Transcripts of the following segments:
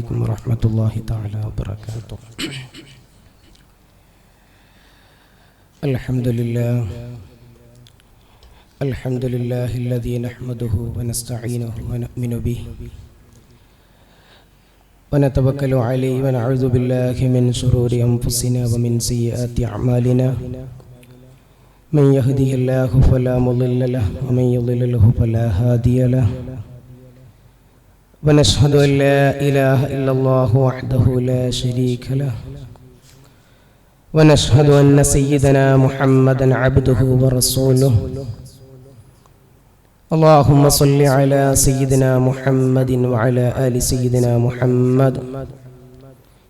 عليكم ورحمة الله تعالى وبركاته. الحمد لله الذي نحمده ونستعينه ونؤمن به ونتوكل عليه ونعوذ بالله من شرور أنفسنا ومن سيئات أعمالنا. من يهده الله فلا مضل له ومن يضلل فلا هادي له. ونشهد أن لا إله إلا الله وحده لا شريك له. ونشهد أن سيدنا محمدا عبده ورسوله. اللهم صل على سيدنا محمد وعلى آل سيدنا محمد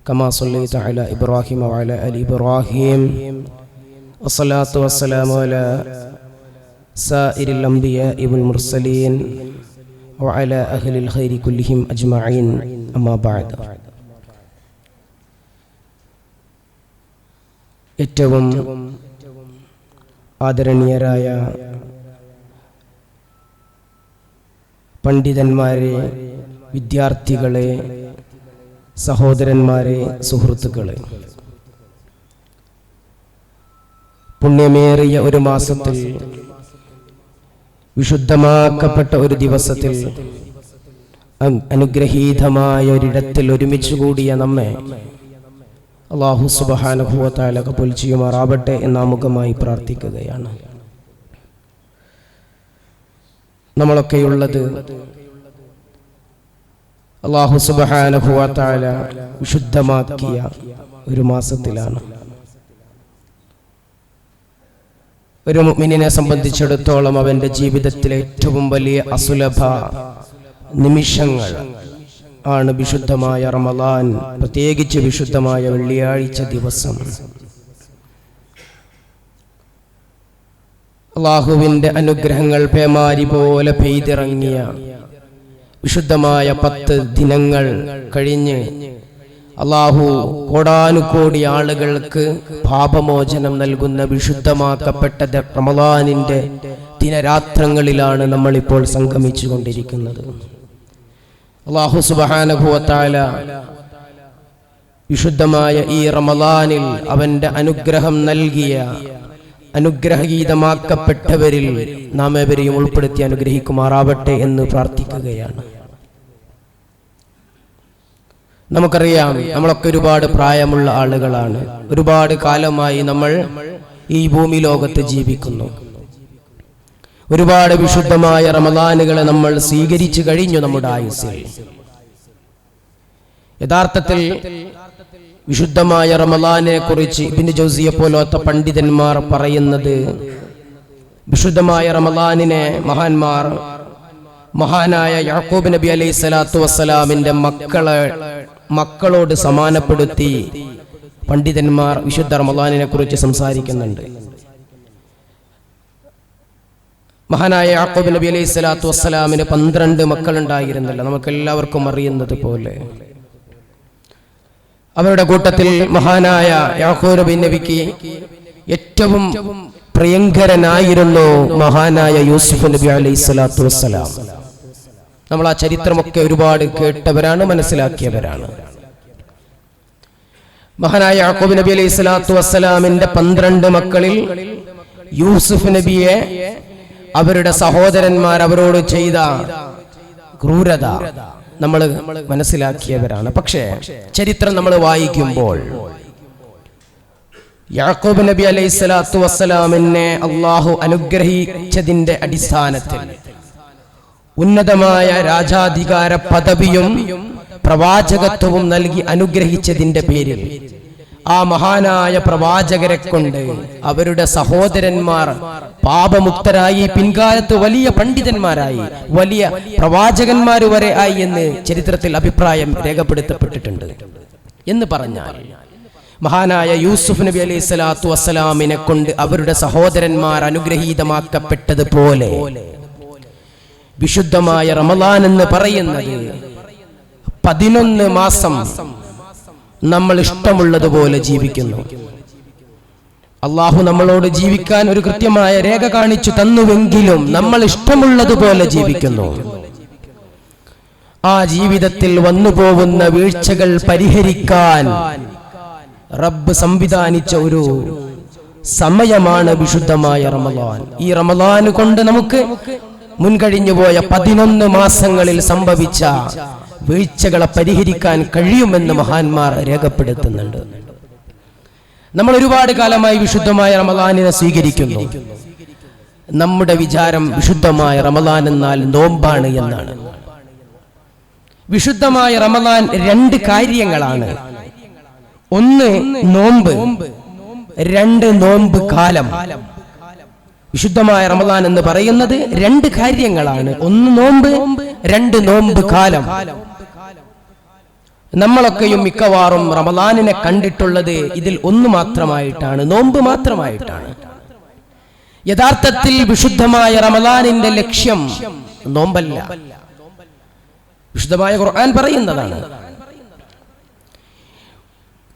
كما صليت على إبراهيم وعلى آل إبراهيم. والصلاة والسلام على سائر الأنبياء والمرسلين وعلى أهل الخير كلهم أجمعين. أما بعد. ഏറ്റവും ആദരണീയരായ പണ്ഡിതന്മാരെ, വിദ്യാർത്ഥികളെ, സഹോദരന്മാരെ, സുഹൃത്തുക്കളെ, പുണ്യമേറിയ ഒരു മാസത്തിൽ, വിശുദ്ധമാക്കപ്പെട്ട ഒരു ദിവസത്തിൽ, അനുഗ്രഹീതമായ ഒരിടത്തിൽ ഒരുമിച്ച് കൂടിയ നമ്മെ അല്ലാഹു സുബ്ഹാനഹു വ തആല കബൂൽ ചെയ്യുമാറാവട്ടെ എന്ന് ആമുഖമായി പ്രാർത്ഥിക്കുകയാണ്. നമ്മളൊക്കെയുള്ളത് അല്ലാഹു സുബ്ഹാനഹു വ തആല വിശുദ്ധമാക്കിയ ഒരു മാസത്തിലാണ്. ഒരു മുഅ്മിനിനെ സംബന്ധിച്ചിടത്തോളം അവന്റെ ജീവിതത്തിലെ ഏറ്റവും വലിയ അസുലഭ നിമിഷങ്ങൾ ആണ് വിശുദ്ധമായ റമളാൻ, പ്രത്യേകിച്ച് വിശുദ്ധമായ വെള്ളിയാഴ്ച ദിവസം. അല്ലാഹുവിന്റെ അനുഗ്രഹങ്ങൾ പേമാരി പോലെ പെയ്തിറങ്ങിയ വിശുദ്ധമായ 10 ദിനങ്ങൾ കഴിഞ്ഞ് അല്ലാഹു കോടാനുകോടി ആളുകൾക്ക് പാപമോചനം നൽകുന്ന വിശുദ്ധമാക്കപ്പെട്ട റമളാനിന്റെ ദിനരാത്രങ്ങളിലാണ് നമ്മളിപ്പോൾ സംഗമിച്ചു കൊണ്ടിരിക്കുന്നത്. അല്ലാഹു സുബ്ഹാനഹു വ തആല വിശുദ്ധമായ ഈ റമളാനിൽ അവന്റെ അനുഗ്രഹം നൽകിയ, അനുഗ്രഹീതമാക്കപ്പെട്ടവരിൽ നാം ഏവരെയും ഉൾപ്പെടുത്തി അനുഗ്രഹിക്കുമാറാവട്ടെ എന്ന് പ്രാർത്ഥിക്കുകയാണ്. നമുക്കറിയാം, നമ്മളൊക്കെ ഒരുപാട് പ്രായമുള്ള ആളുകളാണ്. ഒരുപാട് കാലമായി നമ്മൾ ഈ ഭൂമി ലോകത്ത് ജീവിക്കുന്നു. ഒരുപാട് വിശുദ്ധമായ റമളാനുകളെ നമ്മൾ സ്വീകരിച്ചു കഴിഞ്ഞു നമ്മുടെ ആയുസ്സിൽ. യഥാർത്ഥത്തിൽ വിശുദ്ധമായ റമളാനെ കുറിച്ച് ഇബ്നു ജൗസിയെ പോലത്തെ പണ്ഡിതന്മാർ പറയുന്നത്, വിശുദ്ധമായ റമളാനിനെ മഹാന്മാർ മഹാനായ യാക്കൂബ് നബി അലൈഹി സ്വലാത്തു വസ്സലാമിന്റെ മക്കളോട് സമാനപ്പെടുത്തി പണ്ഡിതന്മാർ വിശുദ്ധ റമളാനിനെ കുറിച്ച് സംസാരിക്കുന്നുണ്ട്. മഹാനായ യാക്കൂബ് നബി അലൈഹി സ്വലാത്തു വസ്സലാമിന് 12 മക്കൾ ഉണ്ടായിരുന്നല്ലോ, നമുക്ക് എല്ലാവർക്കും അറിയുന്നത് പോലെ. അവരുടെ കൂട്ടത്തിൽ മഹാനായ യാക്കൂബ് നബി നബിക്ക് ഏറ്റവും പ്രിയങ്കരനായിരുന്നു മഹാനായ യൂസുഫ് നബി അലൈഹി സ്വലാത്തു വസ്സലാം. നമ്മൾ ആ ചരിത്രമൊക്കെ ഒരുപാട് കേട്ടവരാണ്, മനസ്സിലാക്കിയവരാണ്. മഹാനായ യാക്കൂബ് നബി അലൈഹി സ്വലാത്തു വസ്സലാമിന്റെ 12 മക്കളിൽ യൂസുഫ് നബിയെ അവരുടെ സഹോദരന്മാർ അവരോട് ചെയ്ത ക്രൂരത നമ്മൾ മനസ്സിലാക്കിയവരാണ്. പക്ഷേ ചരിത്രം നമ്മൾ വായിക്കുമ്പോൾ യാക്കൂബ് നബി അലൈഹി സ്വലാത്തു വസ്സലാമിനെ അല്ലാഹു അനുഗ്രഹിച്ചതിന്റെ അടിസ്ഥാനത്തിൽ ഉന്നതമായ രാജാധികാര പദവിയും പ്രവാചകത്വവും നൽകി അനുഗ്രഹിച്ചതിന്റെ പേരിൽ ആ മഹാനായ പ്രവാചകരെ കൊണ്ട് അവരുടെ സഹോദരന്മാർ പാപമുക്തരായി, പിൻകാലത്ത് വലിയ പണ്ഡിതന്മാരായി, വലിയ പ്രവാചകന്മാർ വരെ ആയി എന്ന് ചരിത്രത്തിൽ അഭിപ്രായം രേഖപ്പെടുത്തപ്പെട്ടിട്ടുണ്ട്. എന്ന് പറഞ്ഞാൽ മഹാനായ യൂസുഫ് നബി അലൈഹി സ്വലാത്തു വസ്സലാമിനെ കൊണ്ട് അവരുടെ സഹോദരന്മാർ അനുഗ്രഹീതമാക്കപ്പെട്ടതുപോലെ വിശുദ്ധമായ റമളാൻ എന്ന് പറയുന്നത് 11 മാസം നമ്മൾ ഇഷ്ടമുള്ളതുപോലെ ജീവിക്കുന്നു. അള്ളാഹു നമ്മളോട് ജീവിക്കാൻ ഒരു കൃത്യമായ രേഖ കാണിച്ചു തന്നുവെങ്കിലും നമ്മൾ ഇഷ്ടമുള്ളതുപോലെ ജീവിക്കുന്നു. ആ ജീവിതത്തിൽ വന്നുപോകുന്ന വീഴ്ചകൾ പരിഹരിക്കാൻ റബ്ബ് സംവിധാനിച്ച ഒരു സമയമാണ് വിശുദ്ധമായ റമളാൻ. ഈ റമളാൻ കൊണ്ട് നമുക്ക് മുൻകഴിഞ്ഞുപോയ 11 മാസങ്ങളിൽ സംഭവിച്ച വീഴ്ചകളെ പരിഹരിക്കാൻ കഴിയുമെന്ന് മഹാന്മാർ രേഖപ്പെടുത്തുന്നുണ്ട്. നമ്മൾ ഒരുപാട് കാലമായി വിശുദ്ധമായ റമളാനിനെ സ്വീകരിക്കുന്നു. നമ്മുടെ വിചാരം വിശുദ്ധമായ റമളാൻ എന്നാൽ നോമ്പാണ് എന്നാണ്. വിശുദ്ധമായ റമളാൻ 2 കാര്യങ്ങളാണ്. ഒന്ന് നോമ്പ്, 2 നോമ്പ് കാലം. വിശുദ്ധമായ റമളാൻ എന്ന് പറയുന്നത് 2 കാര്യങ്ങളാണ്. ഒന്ന് നോമ്പ്, 2 നോമ്പ് കാലം. നമ്മളൊക്കെയും മിക്കവാറും റമളാനിനെ കണ്ടിട്ടുള്ളത് ഇതിൽ ഒന്ന് മാത്രമായിട്ടാണ്, നോമ്പ് മാത്രമായിട്ടാണ്. യഥാർത്ഥത്തിൽ വിശുദ്ധമായ റമളാനിന്റെ ലക്ഷ്യം നോമ്പല്ല. വിശുദ്ധമായ ഖുർആൻ പറയുന്നതാണ്.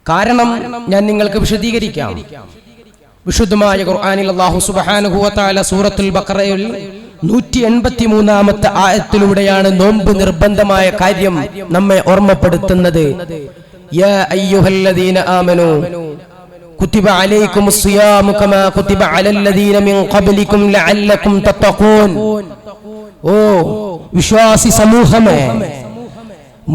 കാരണം ഞാൻ നിങ്ങൾക്ക് വിശദീകരിക്കാം. വിശുദ്ധമായ ഖുർആനിൽ അല്ലാഹു സുബ്ഹാനഹു വ തആല സൂറത്തുൽ ബഖറയിൽ 183-ാമത്തെ ആയത്തിലൂടെയാണ് നോമ്പ് നിർബന്ധമായ കാര്യം നമ്മെ ഓർമ്മപ്പെടുത്തുന്നത്. യാ അയ്യുഹല്ലദീന ആമനൂ കുതിബ അലൈക്കുമുസ് സിയാമു കമാ കുതിബ അലല്ലദീന മിൻ ഖബ്ലികും ലഅല്ലകും തത്തഖൂൻ. ഓ വിശ്വാസി സമൂഹമേ,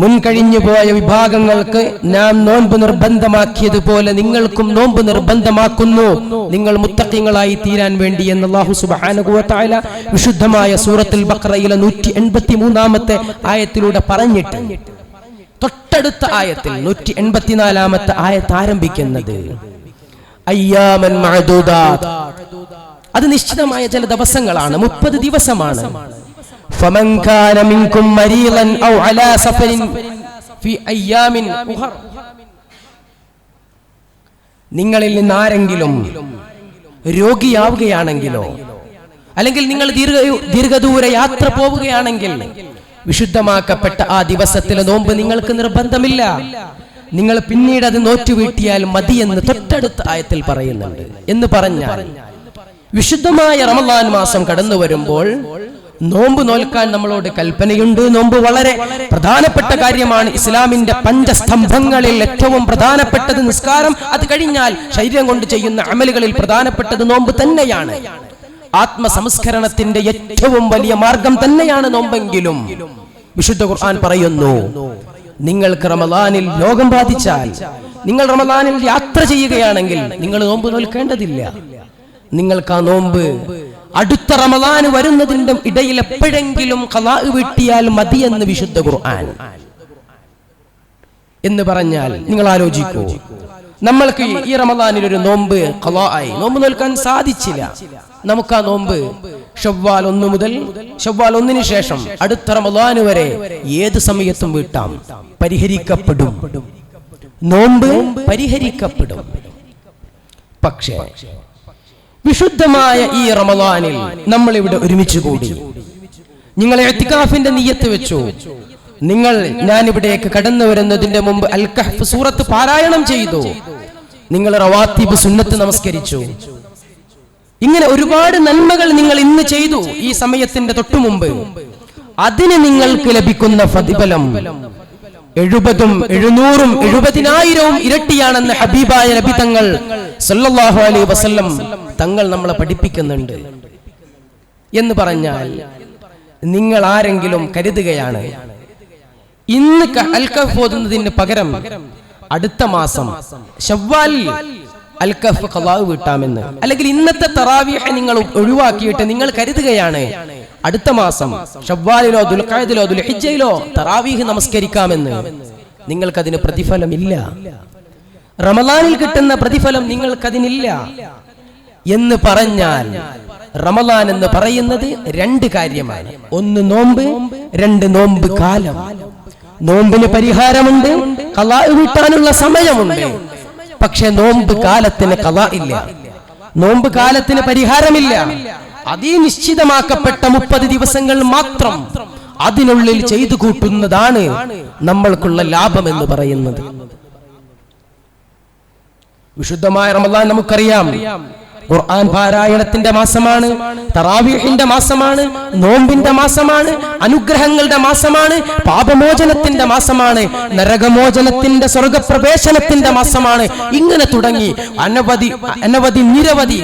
മുൻകഴിഞ്ഞു പോയ വിഭാഗങ്ങൾക്ക് നാം നോമ്പ് നിർബന്ധമാക്കിയതുപോലെ നിങ്ങൾക്കും നോമ്പ് നിർബന്ധമാക്കുന്നു, നിങ്ങൾ മുത്തഖീങ്ങളായി തീരാൻ വേണ്ടി എന്ന് അല്ലാഹു സുബ്ഹാനഹു വ തആല വിശുദ്ധമായ സൂറത്തുൽ ബഖറയിലെ 183-ാമത്തെ ആയത്തിലൂടെ പറഞ്ഞിട്ട് തൊട്ടടുത്ത ആയത്തിൽ 184-ാമത്തെ ആയത്ത് ആരംഭിക്കുന്നത് അയ്യാമൻ മഅദൂദാത്ത്. അത് നിശ്ചിതമായ ചില ദിവസങ്ങളാണ്, 30 ദിവസമാണ്. فمن كان منكم مريضا او على سفر في ايام اخر. നിങ്ങളിൽ നിന്ന് ആരെങ്കിലും രോഗിയാവുകയാണെങ്കിലോ അല്ലെങ്കിൽ നിങ്ങൾ ദീർഘദൂര യാത്ര പോവുകയാണെങ്കിൽ വിശുദ്ധമാക്കപ്പെട്ട ആ ദിവസത്തിലെ നോമ്പ് നിങ്ങൾക്ക് നിർബന്ധമില്ല, നിങ്ങൾ പിന്നീട് അത് നോറ്റുവീട്ടിയാൽ മതി എന്ന് തൊട്ടടുത്ത ആയത്തിൽ പറയുന്നുണ്ട്. എന്ന് പറഞ്ഞാൽ വിശുദ്ധമായ റമളാൻ മാസം കടന്നു വരുമ്പോൾ നോമ്പ് നോൽക്കാൻ നമ്മളോട് കൽപ്പനയുണ്ട്. നോമ്പ് വളരെ പ്രധാനപ്പെട്ട കാര്യമാണ്. ഇസ്ലാമിന്റെ 5 സ്തംഭങ്ങളിൽ ഏറ്റവും പ്രധാനപ്പെട്ടത് നിസ്കാരം. അത് കഴിഞ്ഞാൽ ശരീരം കൊണ്ട് ചെയ്യുന്ന അമലുകളിൽ പ്രധാനപ്പെട്ടത് നോമ്പ് തന്നെയാണ്. ആത്മസംസ്കരണത്തിന്റെ ഏറ്റവും വലിയ മാർഗം തന്നെയാണ് നോമ്പെങ്കിലും വിശുദ്ധ ഖുർആൻ പറയുന്നു, നിങ്ങൾക്ക് റമളാനിൽ രോഗം ബാധിച്ചാൽ, നിങ്ങൾ റമളാനിൽ യാത്ര ചെയ്യുകയാണെങ്കിൽ നിങ്ങൾ നോമ്പ് നോൽക്കേണ്ടതില്ല. നിങ്ങൾക്ക് ആ നോമ്പ് അടുത്ത റമളാൻ വരുന്നതിന്റെ ഇടയിൽ എപ്പോഴെങ്കിലും ഖളാ വീട്ടിയാൽ മതി എന്ന് വിശുദ്ധ ഖുർആൻ. എന്ന് പറഞ്ഞാൽ നിങ്ങൾ ആലോചിക്കൂ, നമ്മൾക്ക് ഈ റമളാനിൽ ഒരു നോമ്പ് ഖളാ ആയി, നോമ്പ് നോൽക്കാൻ സാധിച്ചില്ല. നമുക്ക് ആ നോമ്പ് ശവ്വാൽ 1 മുതൽ ശവ്വാൽ 1-ന് ശേഷം അടുത്ത റമളാൻ വരെ ഏത് സമയത്തും വീട്ടാം, പരിഹരിക്കപ്പെടും. നോമ്പ് പരിഹരിക്കപ്പെടും. പക്ഷേ വിശുദ്ധമായ ഈ റമളാനിൽ നമ്മൾ ഇവിടെ ഒരുമിച്ച് കൂടി, നിങ്ങൾ ഇഅ്തികാഫിന്റെ നിയ്യത്ത് വെച്ചു, നിങ്ങൾ ഞാൻ ഇവിടേക്ക് കടന്നു വരുന്നതിന്റെ മുമ്പ് അൽ കഹ്ഫ് സൂറത്ത് പാരായണം ചെയ്തു, നിങ്ങൾ റവാത്തിബ് സുന്നത്ത് നമസ്കരിച്ചു, ഇങ്ങനെ ഒരുപാട് നന്മകൾ നിങ്ങൾ ഇന്ന് ചെയ്തു ഈ സമയത്തിന്റെ തൊട്ടു മുമ്പ്. അതിന് നിങ്ങൾക്ക് ലഭിക്കുന്ന പ്രതിഫലം 70ഉം 700ഉം 70,000ഉം ഇരട്ടിയാണെന്ന് ഹബീബായ നബി തങ്ങൾ സല്ലല്ലാഹു അലൈഹി വസല്ലം തങ്ങൾ നമ്മളെ പഠിപ്പിക്കുന്നുണ്ട്. എന്ന് പറഞ്ഞാൽ നിങ്ങൾ ആരെങ്കിലും കരുതുകയാണ് ഇന്ന് അൽ കഹ്ഫ് ഓതുന്നതിന് പകരം അടുത്ത മാസം ശവ്വാലിൽ അൽ കഹ്ഫ് ഖളാ വീട്ടാമെന്ന്, അല്ലെങ്കിൽ ഇന്നത്തെ തറാവീഹ് നിങ്ങൾ ഒഴിവാക്കിയിട്ട് നിങ്ങൾ കരുതുകയാണ് അടുത്ത മാസം ശവ്വാലിലോ ദുൽഖഅദിലോ ദുൽഹിജ്ജയിലോ തറാവീഹ് നമസ്കരിക്കാമെന്ന്. നിങ്ങൾക്കതിന് പ്രതിഫലമില്ല. റമളാനിൽ കിട്ടുന്ന പ്രതിഫലം നിങ്ങൾക്കതിനില്ല. എന്ന് പറഞ്ഞാൽ റമളാൻ എന്ന് പറയുന്നത് 2 കാര്യമാണ്. ഒന്ന് നോമ്പ്, 2 നോമ്പ് കാലം. നോമ്പിന് പരിഹാരമുണ്ട്, ഖളാ വീട്ടാനുള്ള സമയമുണ്ട്. പക്ഷെ നോമ്പ് കാലത്തിന് ഖളാ ഇല്ല, നോമ്പ് കാലത്തിന് പരിഹാരമില്ല. അതീ നിശ്ചിതമാക്കപ്പെട്ട 30 ദിവസങ്ങൾ മാത്രം അതിനുള്ളിൽ ചെയ്തു കൂട്ടുന്നതാണ് നമ്മൾക്കുള്ള ലാഭം എന്ന് പറയുന്നത്. വിശുദ്ധമായ റമളാൻ നമുക്കറിയാം, ഖുർആൻ പാരായണത്തിന്റെ മാസമാണ്, തറാവീഹിന്റെ മാസമാണ്, നോമ്പിന്റെ മാസമാണ്, അനുഗ്രഹങ്ങളുടെ മാസമാണ്, പാപമോചനത്തിന്റെ മാസമാണ്, നരകമോചനത്തിന്റെ സ്വർഗപ്രവേശനത്തിന്റെ മാസമാണ്. ഇങ്ങനെ തുടങ്ങി അനവധി നിരവധി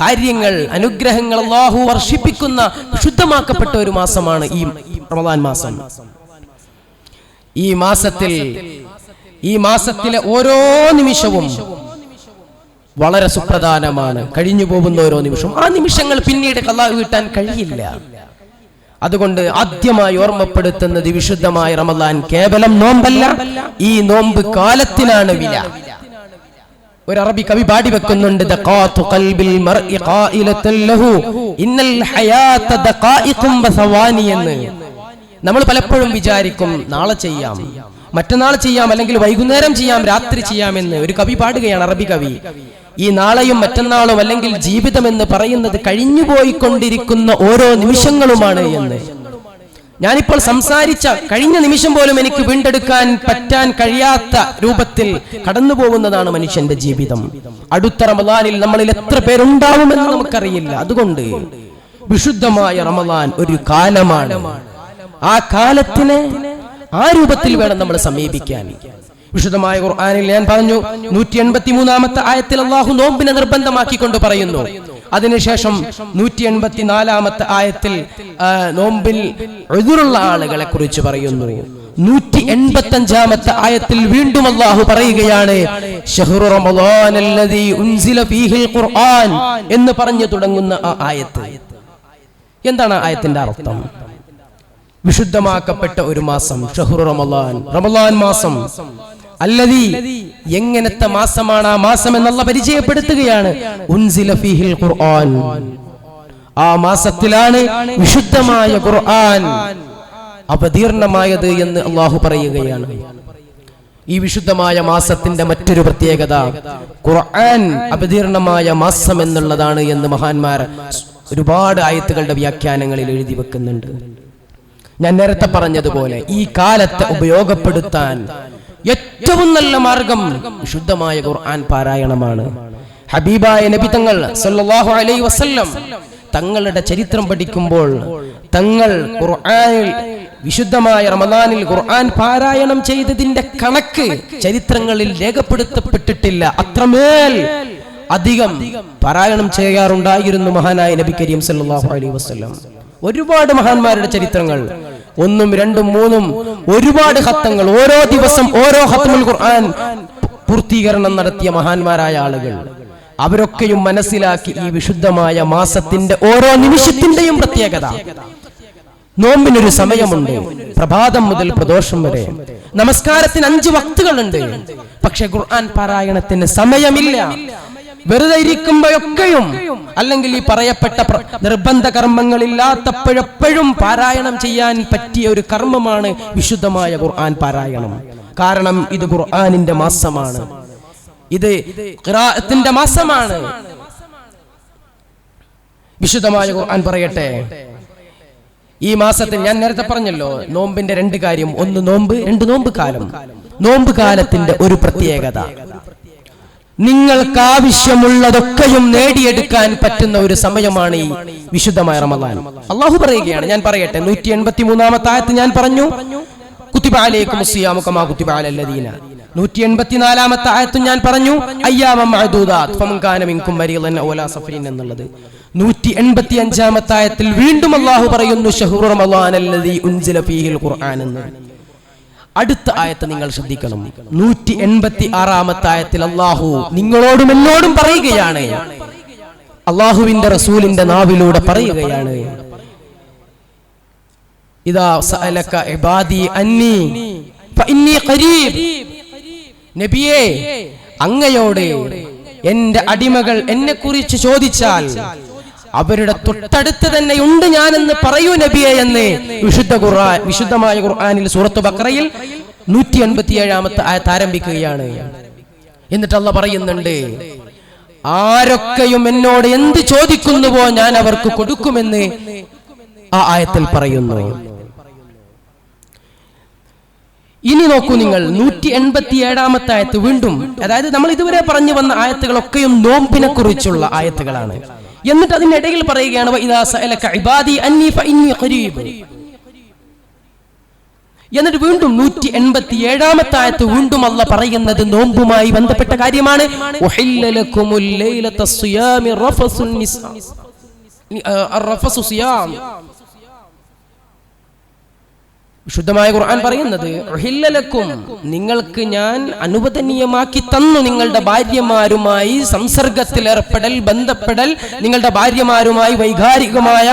കാര്യങ്ങൾ, അനുഗ്രഹങ്ങൾ അല്ലാഹു വർഷിപ്പിക്കുന്ന വിശുദ്ധമാക്കപ്പെട്ട ഒരു മാസമാണ് ഈ റമദാൻ മാസം. ഈ മാസത്തിലെ ഓരോ നിമിഷവും വളരെ സുപ്രധാനമാണ്. കഴിഞ്ഞു പോകുന്ന ഓരോ നിമിഷവും ആ നിമിഷങ്ങൾ പിന്നീട് ഖളാ വീട്ടാൻ കഴിയില്ല. അതുകൊണ്ട് ആദ്യമായി ഓർമ്മപ്പെടുത്തുന്നത് വിശുദ്ധമായ റമദാൻ കേവലം നോമ്പല്ല, ഈ നോമ്പ് കാലത്തിനാണ് വില. ഒരു അറബി കവി പാടി വെക്കുന്നുണ്ട്, ദഖാതു ഖൽബിൽ മർഇ ഖായിലതൻ ലഹു ഇന്നൽ ഹയാത ദഖായിഖും വസവാനി എന്ന്. നമ്മൾ പലപ്പോഴും വിചാരിക്കും നാളെ ചെയ്യാം, മറ്റന്നാൾ ചെയ്യാം, അല്ലെങ്കിൽ വൈകുന്നേരം ചെയ്യാം, രാത്രി ചെയ്യാമെന്ന്. ഒരു കവി പാടുകയാണ്, അറബി കവി. ഈ നാളെയും മറ്റന്നാളും അല്ലെങ്കിൽ ജീവിതം എന്ന് പറയുന്നത് കഴിഞ്ഞുപോയിക്കൊണ്ടിരിക്കുന്ന ഓരോ നിമിഷങ്ങളുമാണ് എന്ന്. ഞാനിപ്പോൾ സംസാരിച്ച കഴിഞ്ഞ നിമിഷം പോലും എനിക്ക് വീണ്ടെടുക്കാൻ പറ്റാൻ കഴിയാത്ത രൂപത്തിൽ കടന്നു പോകുന്നതാണ് മനുഷ്യന്റെ ജീവിതം. അടുത്ത റമദാനിൽ നമ്മളിൽ എത്ര പേരുണ്ടാവുമെന്ന് നമുക്കറിയില്ല. അതുകൊണ്ട് വിശുദ്ധമായ റമദാൻ ഒരു കാലമാണ്. ആ കാലത്തിനെ ആ രൂപത്തിൽ വേണം നമ്മൾ സമീപിക്കാൻ. വിശുദ്ധമായ ഖുർആനിൽ ഞാൻ പറഞ്ഞു, 183-ാമത്തെ ആയത്തിൽ അല്ലാഹു നോമ്പിനെ നിർബന്ധമാക്കിക്കൊണ്ട് പറയുന്നു. അതിനുശേഷം 184-ാമത്തെ ആയത്തിൽ നോമ്പിൽ ഉദ്റുള്ള ആളുകളെ കുറിച്ച് പറയുന്നു. 185-ാമത്തെ ആയത്തിൽ വീണ്ടും അല്ലാഹു പറയുകയാണ്, ശഹ്റു റമളാനല്ലദീ ഉൻസില ഫീഹിൽ ഖുർആൻ എന്ന് പറഞ്ഞു തുടങ്ങുന്ന ആ ആയത്ത്. എന്താണ് ആ ആയത്തിന്റെ അർത്ഥം? വിശുദ്ധമാക്കപ്പെട്ട ഒരു മാസം, ഷഹ്റു റമളാൻ, റമളാൻ മാസം. അല്ലദീ, എങ്ങനത്തെ മാസമാണ് ആ മാസം എന്നുള്ള പരിചയപ്പെടുത്തുകയാണ്. ഉൻസില ഫീഹിൽ ഖുർആൻ, ആ മാസത്തിലാണ് വിശുദ്ധമായ ഖുർആൻ അവതീർണമായത് എന്ന് അല്ലാഹു പറയുകയാണ്. ഈ വിശുദ്ധമായ മാസത്തിന്റെ മറ്റൊരു പ്രത്യേകത ഖുർആൻ അവതീർണമായ മാസം എന്നുള്ളതാണ് എന്ന് മഹാന്മാർ ഒരുപാട് ആയത്തുകളുടെ വ്യാഖ്യാനങ്ങളിൽ എഴുതി വെക്കുന്നുണ്ട്. ഞാൻ നേരത്തെ പറഞ്ഞതുപോലെ ഈ കാലത്തെ ഉപയോഗപ്പെടുത്താൻ ഏറ്റവും നല്ല മാർഗം വിശുദ്ധമായ ഖുർആൻ പാരായണമാണ്. ഹബീബായ നബി തങ്ങൾ സല്ലല്ലാഹു അലൈഹി വസല്ലം തങ്ങളുടെ ചരിത്രം പഠിക്കുമ്പോൾ തങ്ങൾ ഖുർആനിൽ വിശുദ്ധമായ റമദാനിൽ ഖുർആൻ പാരായണം ചെയ്തതിന്റെ കണക്ക് ചരിത്രങ്ങളിൽ രേഖപ്പെടുത്തപ്പെട്ടിട്ടില്ല. അത്രമേൽ അധികം പാരായണം ചെയ്യാറുണ്ടായിരുന്നു മഹാനായ നബി കരീം സല്ലല്ലാഹു അലൈഹി വസല്ലം. ഒരുപാട് മഹാന്മാരുടെ ചരിത്രങ്ങൾ, 1ഉം 2ഉം 3ഉം ഒരുപാട് ഖത്തങ്ങൾ, ഓരോ ദിവസം ഓരോ ഖത്മുൽ ഖുർആൻ പൂർത്തീകരണം നടത്തിയ മഹാന്മാരായ ആളുകൾ. അവരൊക്കെയും മനസ്സിലാക്കി ഈ വിശുദ്ധമായ മാസത്തിന്റെ ഓരോ നിമിഷത്തിന്റെയും പ്രത്യേകത. നോമ്പിനൊരു സമയമുണ്ട്, പ്രഭാതം മുതൽ പ്രദോഷം വരെ. നമസ്കാരത്തിന് 5 വക്തുകളുണ്ട്. പക്ഷെ ഖുർആൻ പാരായണത്തിന് സമയമില്ല. വെറുതെ ഇരിക്കുമ്പോഴൊക്കെയും അല്ലെങ്കിൽ ഈ പറയപ്പെട്ട നിർബന്ധ കർമ്മങ്ങളില്ലാത്തപ്പോഴെപ്പോഴും പാരായണം ചെയ്യാൻ പറ്റിയ ഒരു കർമ്മമാണ് വിശുദ്ധമായ ഖുർആൻ പാരായണം. കാരണം ഇത് ഖുർആനിന്റെ മാസമാണ്, ഇത് ഖിറാഅത്തിന്റെ മാസമാണ്. വിശുദ്ധമായ ഖുർആൻ പറയട്ടെ, ഈ മാസത്തിൽ ഞാൻ നേരത്തെ പറഞ്ഞല്ലോ നോമ്പിന്റെ 2 കാര്യം, 1 നോമ്പ്, 2 നോമ്പ് കാലം. നോമ്പ് കാലത്തിന്റെ ഒരു പ്രത്യേകത, നിങ്ങൾക്ക് ആവശ്യമുള്ളതൊക്കെയും നേടിയെടുക്കാൻ പറ്റുന്ന ഒരു സമയമാണ് ഈ വിശുദ്ധമായ റമദാൻ. അല്ലാഹു പറയുകയാണ്, ഞാൻ പറയട്ടെ, 183-ാമത്തെ ആയത്ത് ഞാൻ പറഞ്ഞു, കുതിബ അലൈക്കുമുസ് സിയാമു കമാ കുതിബ അലൽ ലദീന. 184-ാമത്തെ ആയത്ത് ഞാൻ പറഞ്ഞു, അയ്യാമൻ മഅദൂദാത്ത് ഫമൻ കാന മിൻകും മരീദൻ ഔ അലാ സഫരിൻ എന്നുള്ളത്. 185-ാമത്തെ ആയത്തിൽ വീണ്ടും അല്ലാഹു പറയുന്നു, ശഹ്റു റമളാനല്ലദീ ഉൻസില ഫീഹിൽ ഖുർആൻ എന്ന്. അടുത്ത ആയത്ത് നിങ്ങൾ ശ്രദ്ധിക്കണം. 186-ാമത്തെ ആയത്തിൽ അല്ലാഹു നിങ്ങളോടും എന്നോടും പറയുകയാണ്, അല്ലാഹുവിന്റെ റസൂലിന്റെ നാവിലൂടെ പറയുകയാണ്, ഇദാ സഅലക ഇബാദി അന്നി ഫഇന്നി ഖരീബ്. നബിയേ, അങ്ങയോട് എന്റെ അടിമകൾ എന്നെ കുറിച്ച് ചോദിച്ചാൽ അവരുടെ തൊട്ടടുത്ത് തന്നെ ഉണ്ട് ഞാനെന്ന് പറയൂ നബിയെ എന്ന് വിശുദ്ധമായ ഖുർആനിൽ സൂറത്ത് ബഖറയിൽ 187-ാമത്തെ ആയത്ത് ആരംഭിക്കുകയാണ്. എന്നിട്ട് അല്ലാഹു പറയുന്നുണ്ട്, ആരൊക്കെയും എന്നോട് എന്ത് ചോദിക്കുന്നുവോ ഞാൻ അവർക്ക് കൊടുക്കുമെന്ന് ആ ആയത്തിൽ പറയുന്നു. ഇനി നോക്കൂ നിങ്ങൾ 187-ാമത്തെ ആയത്ത് വീണ്ടും, അതായത് നമ്മൾ ഇതുവരെ പറഞ്ഞു വന്ന ആയത്തുകളൊക്കെയും നോമ്പിനെ കുറിച്ചുള്ള ആയത്തുകളാണ്. എന്നിട്ട് അതിനിടയിൽ പറയുകയാണ് വഇദാ സഅലക ഇബാദി അന്നി ഫഇന്നി ഖരീബ്. എന്നിട്ട് വീണ്ടും 187-ാമത്തെ ആയത്ത് വീണ്ടും അല്ലാഹ് പറയുന്നത് നോമ്പുമായി ബന്ധപ്പെട്ട കാര്യമാണ്. ഉഹില്ല ലകുമുൽ ലൈലത സിയാമി റഫസുൻ നിസാ അർറഫസു സിയാം. വിശുദ്ധമായ ഖുർആൻ പറയുന്നത് ഉഹില്ല ലക്കും, നിങ്ങൾക്ക് ഞാൻ അനുവദനീയമാക്കി തന്നു നിങ്ങളുടെ ഭാര്യമാരുമായി സംസർഗത്തിൽ ഏർപ്പെടൽ, ബന്ധപ്പെടൽ, നിങ്ങളുടെ ഭാര്യമാരുമായി വൈകാരികമായ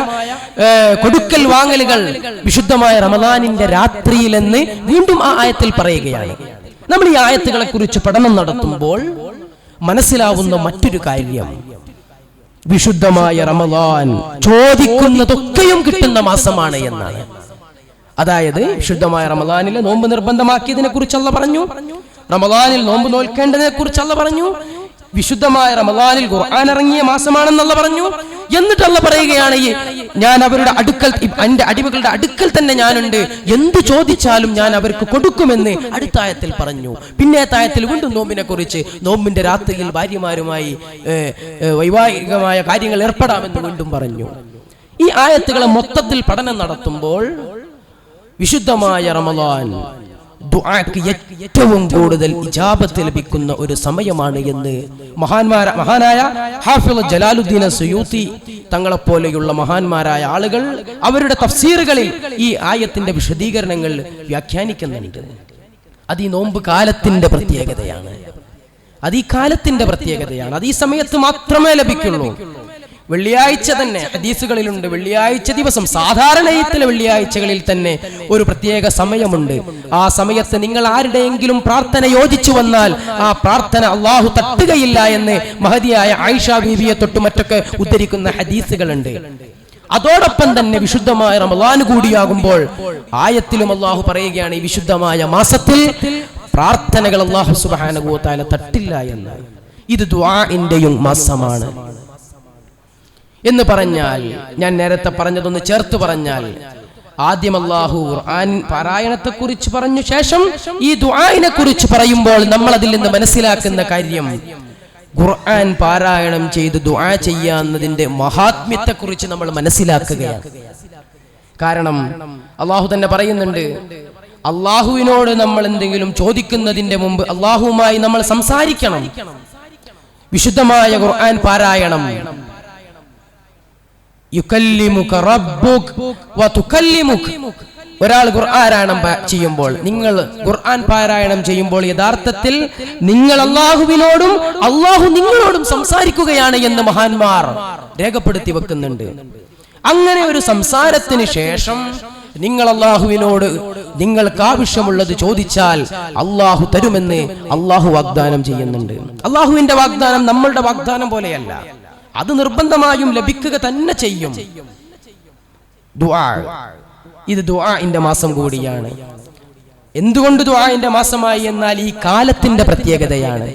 കൊടുക്കൽ വാങ്ങലുകൾ വിശുദ്ധമായ റമദാനിന്റെ രാത്രിയിലെന്ന് വീണ്ടും ആ ആയത്തിൽ പറയുകയാണ്. നമ്മൾ ഈ ആയത്തുകളെ കുറിച്ച് പഠനം നടത്തുമ്പോൾ മനസ്സിലാവുന്ന മറ്റൊരു കാര്യം, വിശുദ്ധമായ റമദാൻ ചോദിക്കുന്നതൊക്കെയും കിട്ടുന്ന മാസമാണ് എന്നാണ്. അതായത് വിശുദ്ധമായ റമദാനിലെ നോമ്പ് നിർബന്ധമാക്കിയതിനെ കുറിച്ച് അല്ലാഹ് പറഞ്ഞു, റമദാനിൽ നോമ്പ് നോൽക്കേണ്ടതിനെ കുറിച്ച് അല്ലാഹ് പറഞ്ഞു, വിശുദ്ധമായ റമദാനിൽ ഖുർആൻ ഇറങ്ങിയ മാസമാണെന്നല്ല പറഞ്ഞു. എന്നിട്ട് അല്ലാഹ് പറയുകയാണ് ഞാൻ അവരുടെ അടുക്കൽ, എന്റെ അടിമകളുടെ അടുക്കൽ തന്നെ ഞാനുണ്ട്, എന്ത് ചോദിച്ചാലും ഞാൻ അവർക്ക് കൊടുക്കുമെന്ന് അടുത്ത ആയത്തിൽ പറഞ്ഞു. പിന്നെ ആയത്തിൽ വീണ്ടും നോമ്പിനെ കുറിച്ച്, നോമ്പിന്റെ രാത്രിയിൽ ഭാര്യമാരുമായി വൈവാഹികമായ കാര്യങ്ങൾ ഏർപ്പെടാമെന്ന് വീണ്ടും പറഞ്ഞു. ഈ ആയത്തുകളെ മൊത്തത്തിൽ പഠനം നടത്തുമ്പോൾ വിശുദ്ധമായ റമദാൻ ദുആക്ക് ഏറ്റവും കൂടുതൽ ഇജാബത്ത് ലഭിക്കുന്ന ഒരു സമയമാണ് എന്ന് മഹാനായ ഹാഫിള് ജലാലുദ്ദീൻ സുയൂത്തി തങ്ങളെപ്പോലെയുള്ള മഹാന്മാരായ ആളുകൾ അവരുടെ തഫ്സീറുകളിൽ ഈ ആയത്തിന്റെ വിശദീകരണങ്ങൾ വ്യാഖ്യാനിക്കുന്നുണ്ട്. അത് ഈ നോമ്പ് കാലത്തിന്റെ പ്രത്യേകതയാണ്, അത് ഈ കാലത്തിന്റെ പ്രത്യേകതയാണ്, അത് ഈ സമയത്ത് മാത്രമേ ലഭിക്കുള്ളൂ. വെള്ളിയാഴ്ച തന്നെ ഹദീസുകളിലുണ്ട്, വെള്ളിയാഴ്ച ദിവസം സാധാരണയിലെ വെള്ളിയാഴ്ചകളിൽ തന്നെ ഒരു പ്രത്യേക സമയമുണ്ട്. ആ സമയത്ത് നിങ്ങൾ ആരുടെയെങ്കിലും പ്രാർത്ഥന യോജിച്ചു വന്നാൽ ആ പ്രാർത്ഥന അള്ളാഹു തട്ടുകയില്ല എന്ന് മഹദിയായ ആയിഷ ബീവിയെ തൊട്ട് മറ്റൊക്കെ ഉദ്ധരിക്കുന്ന ഹദീസുകളുണ്ട്. അതോടൊപ്പം തന്നെ വിശുദ്ധമായ റമദാൻ കൂടിയാകുമ്പോൾ ആയത്തിലും അള്ളാഹു പറയുകയാണ്, ഈ വിശുദ്ധമായ മാസത്തിൽ പ്രാർത്ഥനകൾ അള്ളാഹു സുബ്ഹാനഹു വ തആല തട്ടില്ല എന്ന്. ഇത് ദുആഇന്റെയും മാസമാണ് എന്ന് പറഞ്ഞാൽ, ഞാൻ നേരത്തെ പറഞ്ഞതൊന്ന് ചേർത്ത് പറഞ്ഞാൽ, ആദ്യം അല്ലാഹു ഖുർആൻ പാരായണത്തെ കുറിച്ച് പറഞ്ഞു, ശേഷം ഈ ദുആഇനെ കുറിച്ച് പറയുമ്പോൾ നമ്മൾ അതിൽ നിന്ന് മനസ്സിലാക്കുന്ന കാര്യം, ഖുർആൻ പാരായണം ചെയ്ത് ദുആ ചെയ്യാന്നതിന്റെ മഹാത്മ്യത്തെ കുറിച്ച് നമ്മൾ മനസ്സിലാക്കുകയാണ്. കാരണം അല്ലാഹു തന്നെ പറയുന്നുണ്ട്, അല്ലാഹുവിനോട് നമ്മൾ എന്തെങ്കിലും ചോദിക്കുന്നതിന്റെ മുമ്പ് അല്ലാഹുവുമായി നമ്മൾ സംസാരിക്കണം. വിശുദ്ധമായ ഖുർആൻ പാരായണം, യുകല്ലിമുക റബ്ബുക വതുകല്ലിമുക. ഒരാൾ ഖുർആൻ ചെയ്യുമ്പോൾ, നിങ്ങൾ ഖുർആൻ പാരായണം ചെയ്യുമ്പോൾ യഥാർത്ഥത്തിൽ നിങ്ങൾ അല്ലാഹുവിനോടും അല്ലാഹു നിങ്ങളോടും സംസാരിക്കുകയാണ് എന്ന് മഹാന്മാർ രേഖപ്പെടുത്തി വെക്കുന്നുണ്ട്. അങ്ങനെ ഒരു സംസാരത്തിന് ശേഷം നിങ്ങൾ അല്ലാഹുവിനോട് നിങ്ങൾക്ക് ആവശ്യമുള്ളത് ചോദിച്ചാൽ അല്ലാഹു തരുമെന്ന് അല്ലാഹു വാഗ്ദാനം ചെയ്യുന്നുണ്ട്. അല്ലാഹുവിന്റെ വാഗ്ദാനം നമ്മളുടെ വാഗ്ദാനം പോലെയല്ല, അത് നിർബന്ധമായും ലഭിക്കുക തന്നെ ചെയ്യും. ദുആ, ഇത് ദുആഇന്റെ മാസം കൂടിയാണ്. എന്തുകൊണ്ട് ദുആഇന്റെ മാസമായി എന്നാൽ ഈ കാലത്തിന്റെ പ്രത്യേകതയാണ്.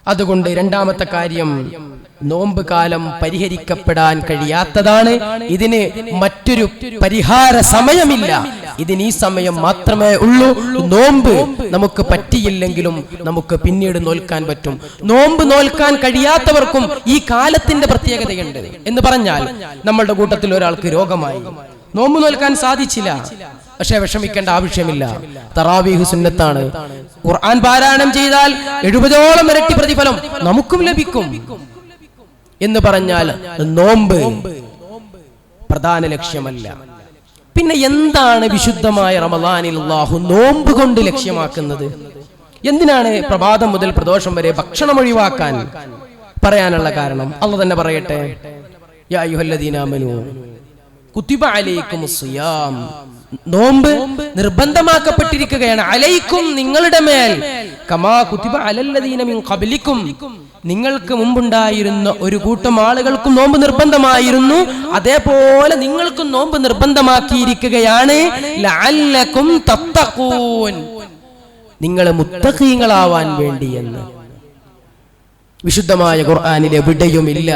അതുകൊണ്ട് രണ്ടാമത്തെ കാര്യം, നോമ്പ് കാലം പരിഹരിക്കപ്പെടാൻ കഴിയാത്തതാണ്. ഇതിന് മറ്റൊരു പരിഹാര സമയമില്ല, ഇതിന് ഈ സമയം മാത്രമേ ഉള്ളൂ. നോമ്പ് നമുക്ക് പറ്റിയില്ലെങ്കിലും നമുക്ക് പിന്നീട് നോൽക്കാൻ പറ്റും. നോമ്പ് നോൽക്കാൻ കഴിയാത്തവർക്കും ഈ കാലത്തിന്റെ പ്രത്യേകതയുണ്ട്. എന്ന് പറഞ്ഞാൽ, നമ്മളുടെ കൂട്ടത്തിൽ ഒരാൾക്ക് രോഗമായി, നോമ്പ് നോൽക്കാൻ സാധിച്ചില്ല, പക്ഷെ വിഷമിക്കേണ്ട ആവശ്യമില്ല. തറാവീഹ് സുന്നത്താണ്. ഖുർആൻ പാരായണം ചെയ്താൽ 70ഓളം ഇരട്ടി പ്രതിഫലം നമുക്കും ലഭിക്കും എന്ന് പറഞ്ഞാൽ നോമ്പ് പ്രധാന ലക്ഷ്യമല്ല. പിന്നെ എന്താണ് വിശുദ്ധമായ റമദാനിൽ അല്ലാഹു നോമ്പ് കൊണ്ട് ലക്ഷ്യമാക്കുന്നത്? എന്തിനാണ് പ്രഭാതം മുതൽ പ്രദോഷം വരെ ഭക്ഷണം ഒഴിവാക്കാൻ പറയാനുള്ള കാരണം? അല്ലാഹു തന്നെ പറയട്ടെ, യാ അയ്യുഹല്ലദീന ആമനൂ കുതിബ അലൈക്കുമുസ് സിയാം. നോമ്പ് നിർബന്ധമാക്കപ്പെട്ടിരിക്കുകയാണ്. അലൈക്കും, നിങ്ങളുടെ മേൽ, കമാ കുതിബ അലല്ലദീന മിൻ ഖബ്ലിക്കും, നിങ്ങൾക്ക് മുമ്പുണ്ടായിരുന്ന ഒരു കൂട്ടം ആളുകൾക്കും നോമ്പ് നിർബന്ധമായിരുന്നു, അതേപോലെ നിങ്ങൾക്കും നോമ്പ് നിർബന്ധമാക്കിയിരിക്കുകയാണ്. ലഅല്ലകും തത്തഖൂൻ, നിങ്ങൾ മുത്തഖീങ്ങളാവാൻ വേണ്ടി എന്ന്. വിശുദ്ധമായ ഖുർആനിൽ എവിടെയുമില്ല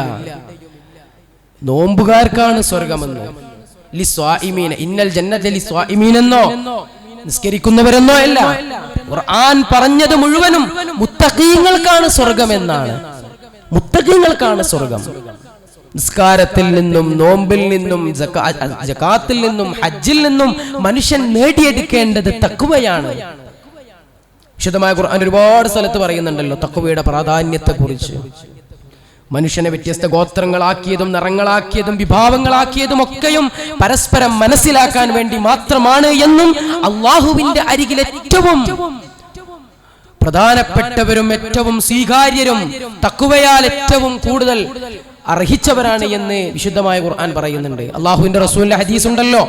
നോമ്പുകാർക്കാണ് സ്വർഗമെന്ന്, ലിസ്വാഇമീന ഇന്നൽ ജന്നത ലിസ്വാഇമീൻ എന്നോ നിസ്കരിക്കുന്നവരെന്നോ അല്ല. ഖുർആൻ പറഞ്ഞത് മുഴുവനും മുത്തഖീങ്ങൾക്കാണ് സ്വർഗം എന്നാണ്. മുത്തഖീങ്ങൾക്കാണ് സ്വർഗം. നിസ്കാരത്തിൽ നിന്നും, നോമ്പിൽ നിന്നും, സകാത്തിൽ നിന്നും, ഹജ്ജിൽ നിന്നും മനുഷ്യൻ നേടിയെടുക്കേണ്ടത് തഖ്വയാണ്. വിശുദ്ധമായ ഖുർആൻ ഒരുപാട് സ്ഥലത്ത് പറയുന്നുണ്ടല്ലോ തഖ്വയുടെ പ്രാധാന്യത്തെ കുറിച്ച്. മനുഷ്യനെ വ്യത്യസ്ത ഗോത്രങ്ങളാക്കിയതും നിറങ്ങളാക്കിയതും വിഭാവങ്ങളാക്കിയതും ഒക്കെയും പരസ്പരം മനസ്സിലാക്കാൻ വേണ്ടി മാത്രമാണ് എന്നും അള്ളാഹുവിന്റെ അരികിൽ ഏറ്റവും പ്രധാനപ്പെട്ടവരും ഏറ്റവും സ്വീകാര്യരും തഖ്വയാൽ ഏറ്റവും കൂടുതൽ അർഹിച്ചവരാണ് എന്ന് വിശുദ്ധമായ ഖുർആൻ പറയുന്നുണ്ട്. അള്ളാഹുവിന്റെ റസൂലിന്റെ ഹദീസ് ഉണ്ടല്ലോ,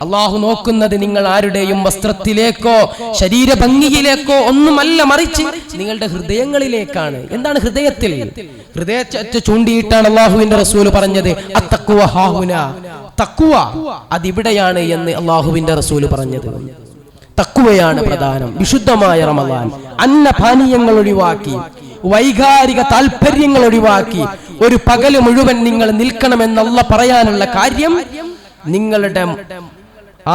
അള്ളാഹു നോക്കുന്നത് നിങ്ങൾ ആരുടെയും വസ്ത്രത്തിലേക്കോ ശരീരഭംഗിയിലേക്കോ ഒന്നുമല്ല, മറിച്ച് നിങ്ങളുടെ ഹൃദയങ്ങളിലേക്കാണ്. എന്താണ് ഹൃദയത്തിൽ? ഹൃദയത്തെ ചൂണ്ടിയിട്ടാണ് അള്ളാഹുവിന്റെ റസൂല് പറഞ്ഞത് അത്തഖ്വ ഹാഹുന, തഖ്വ അതിവിടെയാണ് എന്ന് അള്ളാഹുവിന്റെ റസൂല് പറഞ്ഞത്. തഖ്വയാണ് പ്രധാനം. വിശുദ്ധമായ റമളാൻ അന്നപാനീയങ്ങൾ ഒഴിവാക്കി, വൈകാരിക താല്പര്യങ്ങൾ ഒഴിവാക്കി ഒരു പകല് മുഴുവൻ നിങ്ങൾ നിൽക്കണമെന്ന് അല്ലാഹ് പറയാനുള്ള കാര്യം നിങ്ങളുടെ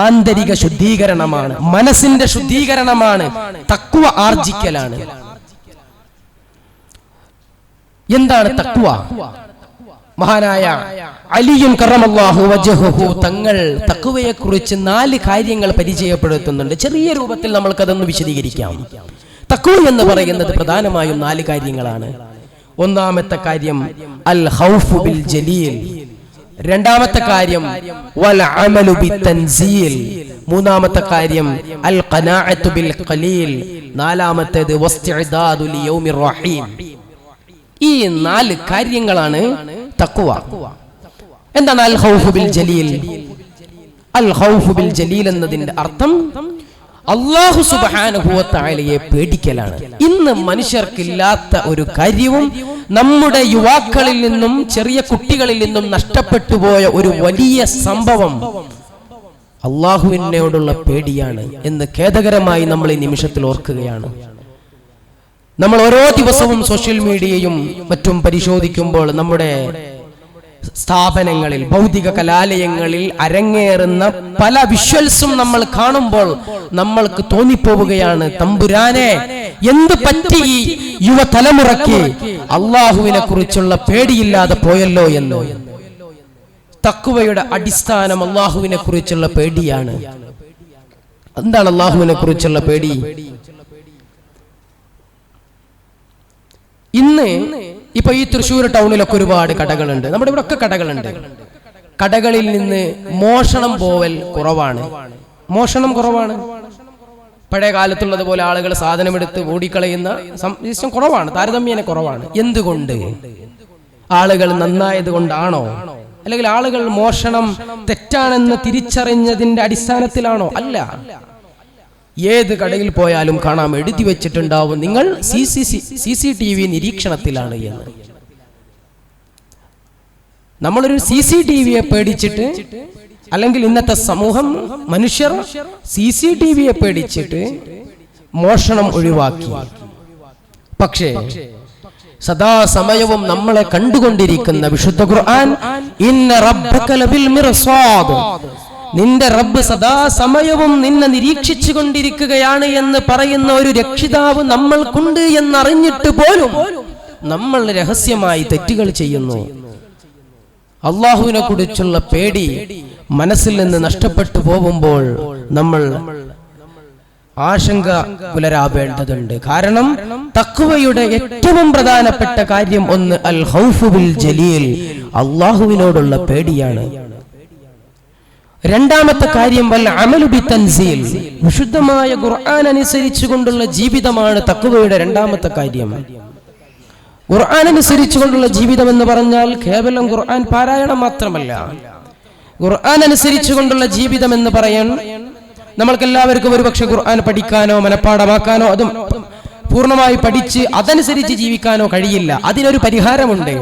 ആന്തരിക ശുദ്ധീകരണമാണ്, മനസ്സിന്റെ ശുദ്ധീകരണമാണ്, തഖ്വ ആർജിക്കലാണ്. എന്താണ് തഖ്വ? മഹാനായ അലിയുൻ കറമല്ലാഹു വജ്ഹഹു തങ്ങൾ തഖ്വയെ കുറിച്ച് 4 കാര്യങ്ങൾ പരിചയപ്പെടുത്തുന്നുണ്ട്. ചെറിയ രൂപത്തിൽ നമ്മൾക്കതൊന്ന് വിശദീകരിക്കാം. തഖ്വ എന്ന് പറയുന്നത് പ്രധാനമായും 4 കാര്യങ്ങളാണ്. ഒന്നാമത്തെ കാര്യം അൽ ഖൗഫു ബിൽ ജലീൽ, രണ്ടാമത്തെ കാര്യം വൽ അമലു ബിത്തൻസീൽ, മൂന്നാമത്തെ കാര്യം അൽ ഖനാഅത്തു ബിൽ ഖലീൽ, നാലാമത്തേത് വസ്തിഅദാദു ലിയൗമിർ റഹീം. ഈ 4 കാര്യങ്ങളാണ് തഖ്വ. എന്താണ് അൽ ഖൗഫു ബിൽ ജലീൽ? അൽ ഖൗഫു ബിൽ ജലീൽ എന്നതിന്റെ അർത്ഥം അല്ലാഹു സുബ്ഹാനഹു വ തആലയെ പേടിക്കലാണ്. ഇന്ന് മനുഷ്യർക്കില്ലാത്ത ഒരു കാര്യവും നമ്മുടെ യുവാക്കളിൽ നിന്നും ചെറിയ കുട്ടികളിൽ നിന്നും നഷ്ടപ്പെട്ടു പോയ ഒരു വലിയ സംഭവം അല്ലാഹുവിനോടുള്ള പേടിയാണ് എന്ന് ഖേദകരമായി നമ്മൾ ഈ നിമിഷത്തിൽ ഓർക്കുകയാണ്. നമ്മൾ ഓരോ ദിവസവും സോഷ്യൽ മീഡിയയും മറ്റും പരിശോധിക്കുമ്പോൾ നമ്മുടെ സ്ഥാപനങ്ങളിൽ, ഭൗതിക കലാലയങ്ങളിൽ അരങ്ങേറുന്ന പല വിഷ്വൽസും നമ്മൾ കാണുമ്പോൾ നമ്മൾക്ക് തോന്നിപ്പോവുകയാണ്, തമ്പുരാനെ എന്ത് പറ്റി ഈ യുവതലമുറയ്ക്ക് അള്ളാഹുവിനെ കുറിച്ചുള്ള പേടിയില്ലാതെ പോയല്ലോ എന്ന്. തഖ്വയുടെ അടിസ്ഥാനം അള്ളാഹുവിനെ കുറിച്ചുള്ള പേടിയാണ്. എന്താണ് അള്ളാഹുവിനെ കുറിച്ചുള്ള പേടി? ഇന്ന് ഇപ്പൊ ഈ തൃശ്ശൂർ ടൗണിലൊക്കെ ഒരുപാട് കടകളുണ്ട്, നമ്മുടെ ഇവിടെ ഒക്കെ കടകളുണ്ട്. കടകളിൽ നിന്ന് മോഷണം പോവൽ കുറവാണ്. മോഷണം കുറവാണ്. പഴയ കാലത്തുള്ളത് പോലെ ആളുകൾ സാധനമെടുത്ത് ഓടിക്കളയുന്ന സിസ്റ്റം കുറവാണ്, താരതമ്യേന കുറവാണ്. എന്തുകൊണ്ട്? ആളുകൾ നന്നായത് കൊണ്ടാണോ? അല്ലെങ്കിൽ ആളുകൾ മോഷണം തെറ്റാണെന്ന് തിരിച്ചറിഞ്ഞതിന്റെ അടിസ്ഥാനത്തിലാണോ? അല്ല. ഏത് കടയിൽ പോയാലും കാണാം, എഴുതി വെച്ചിട്ടുണ്ടാവും നിങ്ങൾ CCTV നിരീക്ഷണത്തിലാണ് എന്ന്. നമ്മളൊരു CCTVയെ പേടിച്ചിട്ട്, അല്ലെങ്കിൽ ഇന്നത്തെ സമൂഹം മനുഷ്യർ CCTVയെ പേടിച്ചിട്ട് മോഷണം ഒഴിവാക്കി. പക്ഷേ സദാസമയവും നമ്മളെ കണ്ടുകൊണ്ടിരിക്കുന്ന വിശുദ്ധ ഖുർആൻ ഇന്ന റബ്ബക ലബിൽ മിർസാദ്, നിന്റെ റബ്ബ് സദാസമയവും നിന്നെ നിരീക്ഷിച്ചു കൊണ്ടിരിക്കുകയാണ് എന്ന് പറയുന്ന ഒരു രക്ഷിതാവ് നമ്മൾക്കുണ്ട് എന്നറിഞ്ഞിട്ട് പോലും നമ്മൾ രഹസ്യമായി തെറ്റുകൾ ചെയ്യുന്നു. അള്ളാഹുവിനെ കുറിച്ചുള്ള പേടി മനസ്സിൽ നിന്ന് നഷ്ടപ്പെട്ടു പോകുമ്പോൾ നമ്മൾ ആശങ്ക പുലരാവേണ്ടതുണ്ട്. കാരണം തഖ്വയുടെ ഏറ്റവും പ്രധാനപ്പെട്ട കാര്യം ഒന്ന് അൽ ഖൗഫു ബിൽ ജലീൽ, അള്ളാഹുവിനോടുള്ള പേടിയാണ്. രണ്ടാമത്തെ കാര്യം വൽ അമലു ബിത്തൻസീൽ, വിശുദ്ധമായ ഖുർആൻ അനുസരിച്ചുകൊണ്ടുള്ള ജീവിതമാണ് തഖ്വയുടെ രണ്ടാമത്തെ കാര്യം. ഖുർആൻ അനുസരിച്ചുകൊണ്ടുള്ള ജീവിതം എന്ന് പറഞ്ഞാൽ കേവലം ഖുർആൻ പാരായണം മാത്രമല്ല. ഖുർആൻ അനുസരിച്ചുകൊണ്ടുള്ള ജീവിതം എന്ന് പറയാൻ നമ്മൾക്കെല്ലാവർക്കും ഒരുപക്ഷെ ഖുർആൻ പഠിക്കാനോ മനപ്പാഠമാക്കാനോ അതും പൂർണ്ണമായി പഠിച്ച് അതനുസരിച്ച് ജീവിക്കാനോ കഴിയില്ല. അതിനൊരു പരിഹാരമുണ്ട്.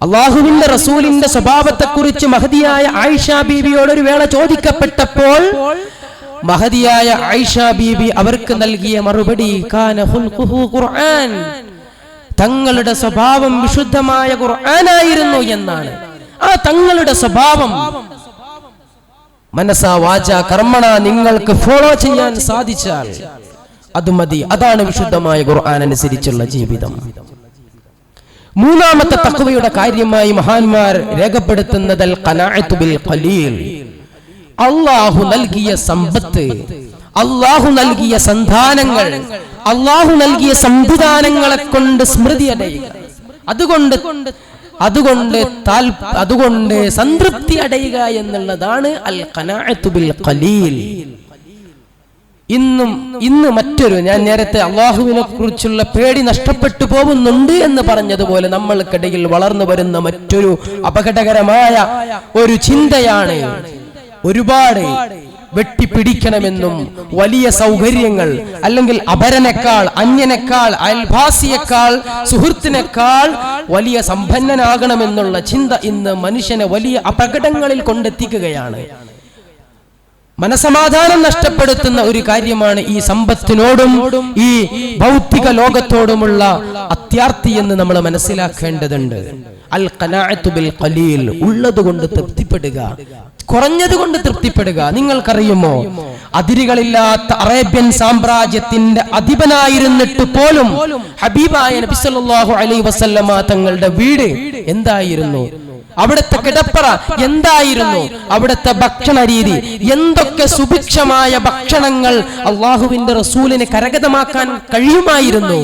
അള്ളാഹുവിന്റെ റസൂലിന്റെ സ്വഭാവത്തെക്കുറിച്ച് മഹദിയായ ആയിഷ ബീബിയോട് ഒരു വേള ചോദിക്കപ്പെട്ടപ്പോൾ മഹദിയായ ആയിഷ ബീബി അവർക്ക് നൽകിയ മറുപടി കാന ഖുൽഖുഹു ഖുർആൻ, തങ്ങളുടെ സ്വഭാവം വിശുദ്ധമായ ഖുർആനായിരുന്നു എന്നാണ്. ആ തങ്ങളുടെ സ്വഭാവം മനസാ വാചാ കർമ്മണ നിങ്ങൾക്ക് ഫോളോ ചെയ്യാൻ സാധിച്ചാൽ അത് മതി. അതാണ് വിശുദ്ധമായ ഖുർആൻ അനുസരിച്ചുള്ള ജീവിതം. മൂന്നാമത്തെ തഖ്വയുടെ കാര്യമായി മഹാന്മാർ രേഖപ്പെടുത്തുന്നത് അൽ ഖനാഅത്തു ബിൽ ഖലീൽ. അല്ലാഹു നൽകിയ സമ്പത്ത്, അല്ലാഹു നൽകിയ സന്താനങ്ങൾ, അല്ലാഹു നൽകിയ സംവിധാനങ്ങളെ കൊണ്ട് സ്മൃതി അടയുക, അതുകൊണ്ട് സംതൃപ്തി അടയുക എന്നുള്ളതാണ് അൽ ഖനാഅത്തു ബിൽ ഖലീൽ. ഇന്ന് മറ്റൊരു, ഞാൻ നേരത്തെ അള്ളാഹുവിനെ കുറിച്ചുള്ള പേടി നഷ്ടപ്പെട്ടു പോകുന്നുണ്ട് എന്ന് പറഞ്ഞതുപോലെ നമ്മൾക്കിടയിൽ വളർന്നു വരുന്ന മറ്റൊരു അപകടകരമായ ഒരു ചിന്തയാണ് ഒരുപാട് വെട്ടിപ്പിടിക്കണമെന്നും വലിയ സൗകര്യങ്ങൾ, അല്ലെങ്കിൽ അപരനേക്കാൾ, അന്യനേക്കാൾ, അയൽവാസിയേക്കാൾ, സുഹൃത്തിനേക്കാൾ വലിയ സമ്പന്നനാകണമെന്നുള്ള ചിന്ത ഇന്ന് മനുഷ്യനെ വലിയ അപകടങ്ങളിൽ കൊണ്ടെത്തിക്കുകയാണ്. മനസമാധാനം നഷ്ടപ്പെടുത്തുന്ന ഒരു കാര്യമാണ് ഈ സമ്പത്തിനോടും ഈ ഭൗതിക ലോകത്തോടുമുള്ള അത്യാർത്തി എന്ന് നമ്മൾ മനസ്സിലാക്കേണ്ടതുണ്ട്. അൽ ഖനാഅത്തു ബിൽ ഖലീൽ, ഉള്ളതുകൊണ്ട് തൃപ്തിപ്പെടുക, കുറഞ്ഞതുകൊണ്ട് തൃപ്തിപ്പെടുക. നിങ്ങൾക്കറിയുമോ, അതിരുകളില്ലാത്ത അറേബ്യൻ സാമ്രാജ്യത്തിന്റെ അധിപനായിരുന്നിട്ട് പോലും ഹബീബായ നബി സല്ലല്ലാഹു അലൈഹി വസല്ലമ തങ്ങളുടെ വീട് എന്തായിരുന്നു, അവിടുത്തെ കിടപ്പറ എന്തായിരുന്നു, അവിടുത്തെ ഭക്ഷണ രീതി, എന്തൊക്കെ സുഭിക്ഷമായ ഭക്ഷണങ്ങൾ അള്ളാഹുവിന്റെ റസൂലിന് കരഗതമാക്കാൻ കഴിയുമായിരുന്നു.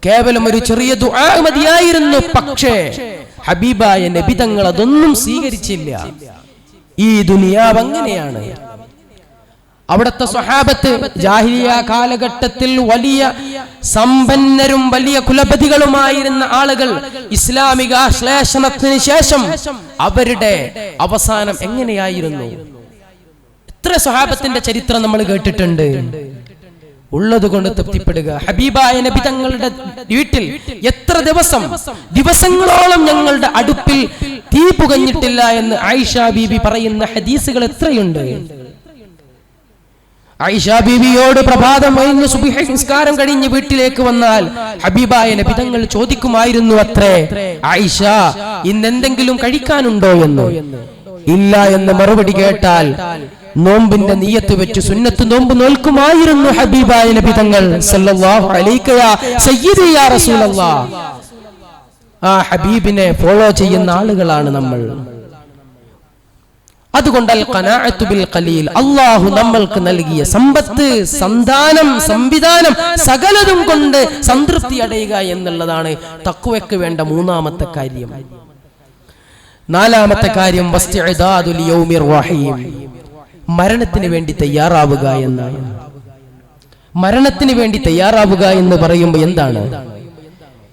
കേവലം ഒരു ചെറിയ ദുആ മതിയായിരുന്നു. പക്ഷേ ഹബീബായ നബി തങ്ങൾ അതൊന്നും സ്വീകരിച്ചില്ല. ഈ ദുനിയാവ് അങ്ങനെയാണ്. അവിടുത്തെ സ്വഹാബത്ത് ജാഹിലിയ കാലഘട്ടത്തിൽ വലിയ സമ്പന്നരും വലിയ കുലപതികളുമായിരുന്ന ആളുകൾ ഇസ്ലാമിക ആശ്ലേഷണത്തിന് ശേഷം അവരുടെ അവസാനം എങ്ങനെയായിരുന്നു? എത്ര സ്വഹാബത്തിന്റെ ചരിത്രം നമ്മൾ കേട്ടിട്ടുണ്ട്. ഉള്ളത് കൊണ്ട് തൃപ്തിപ്പെടുക. ഹബീബായ നബി തങ്ങളുടെ വീട്ടിൽ എത്ര ദിവസങ്ങളോളം ഞങ്ങളുടെ അടുപ്പിൽ തീ പുകഞ്ഞിട്ടില്ല എന്ന് ആയിഷ ബീബി പറയുന്ന ഹദീസുകൾ എത്രയുണ്ട്. ആയിഷ ബീവിയോട് പ്രഭാതം കഴിഞ്ഞ് സുബ്ഹി നിസ്കാരം കഴിഞ്ഞ് വീട്ടിലേക്ക് വന്നാൽ ഹബീബായ നബി തങ്ങൾ ചോദിക്കുമായിരുന്നു അത്രേ, ആയിഷ ഇന്നെന്തെങ്കിലും കഴിക്കാനുണ്ടോ എന്ന്. ഇല്ല എന്ന് മറുപടി കേട്ടാൽ നോമ്പിന്റെ നിയ്യത്ത് വെച്ച് സുന്നത്ത് നോമ്പ് നോൽക്കുമായിരുന്നു ഹബീബായ നബി തങ്ങൾ സല്ലല്ലാഹു അലൈഹി സയ്യിദി യാ റസൂലല്ലാഹ്. ആ ഹബീബിനെ ഫോളോ ചെയ്യുന്ന ആളുകളാണ് നമ്മൾ. അതുകൊണ്ട് അൽ ഖനാഅത്തു ബിൽ ഖലീൽ, അല്ലാഹു നമ്മൾക്ക് നൽകിയ സമ്പത്ത്, സന്താനം, സംവിധാനം സകലതും കൊണ്ട് സംതൃപ്തി അടയുക എന്നുള്ളതാണ് തഖ്വയ്ക്ക് വേണ്ട മൂന്നാമത്തെ കാര്യം. നാലാമത്തെ കാര്യം വസ്തിഇദാദു ലിയൗമിർ റഹീം, മരണത്തിന് വേണ്ടി തയ്യാറാവുക എന്നാണ്. മരണത്തിന് വേണ്ടി തയ്യാറാവുക എന്ന് പറയുമ്പോൾ എന്താണ്?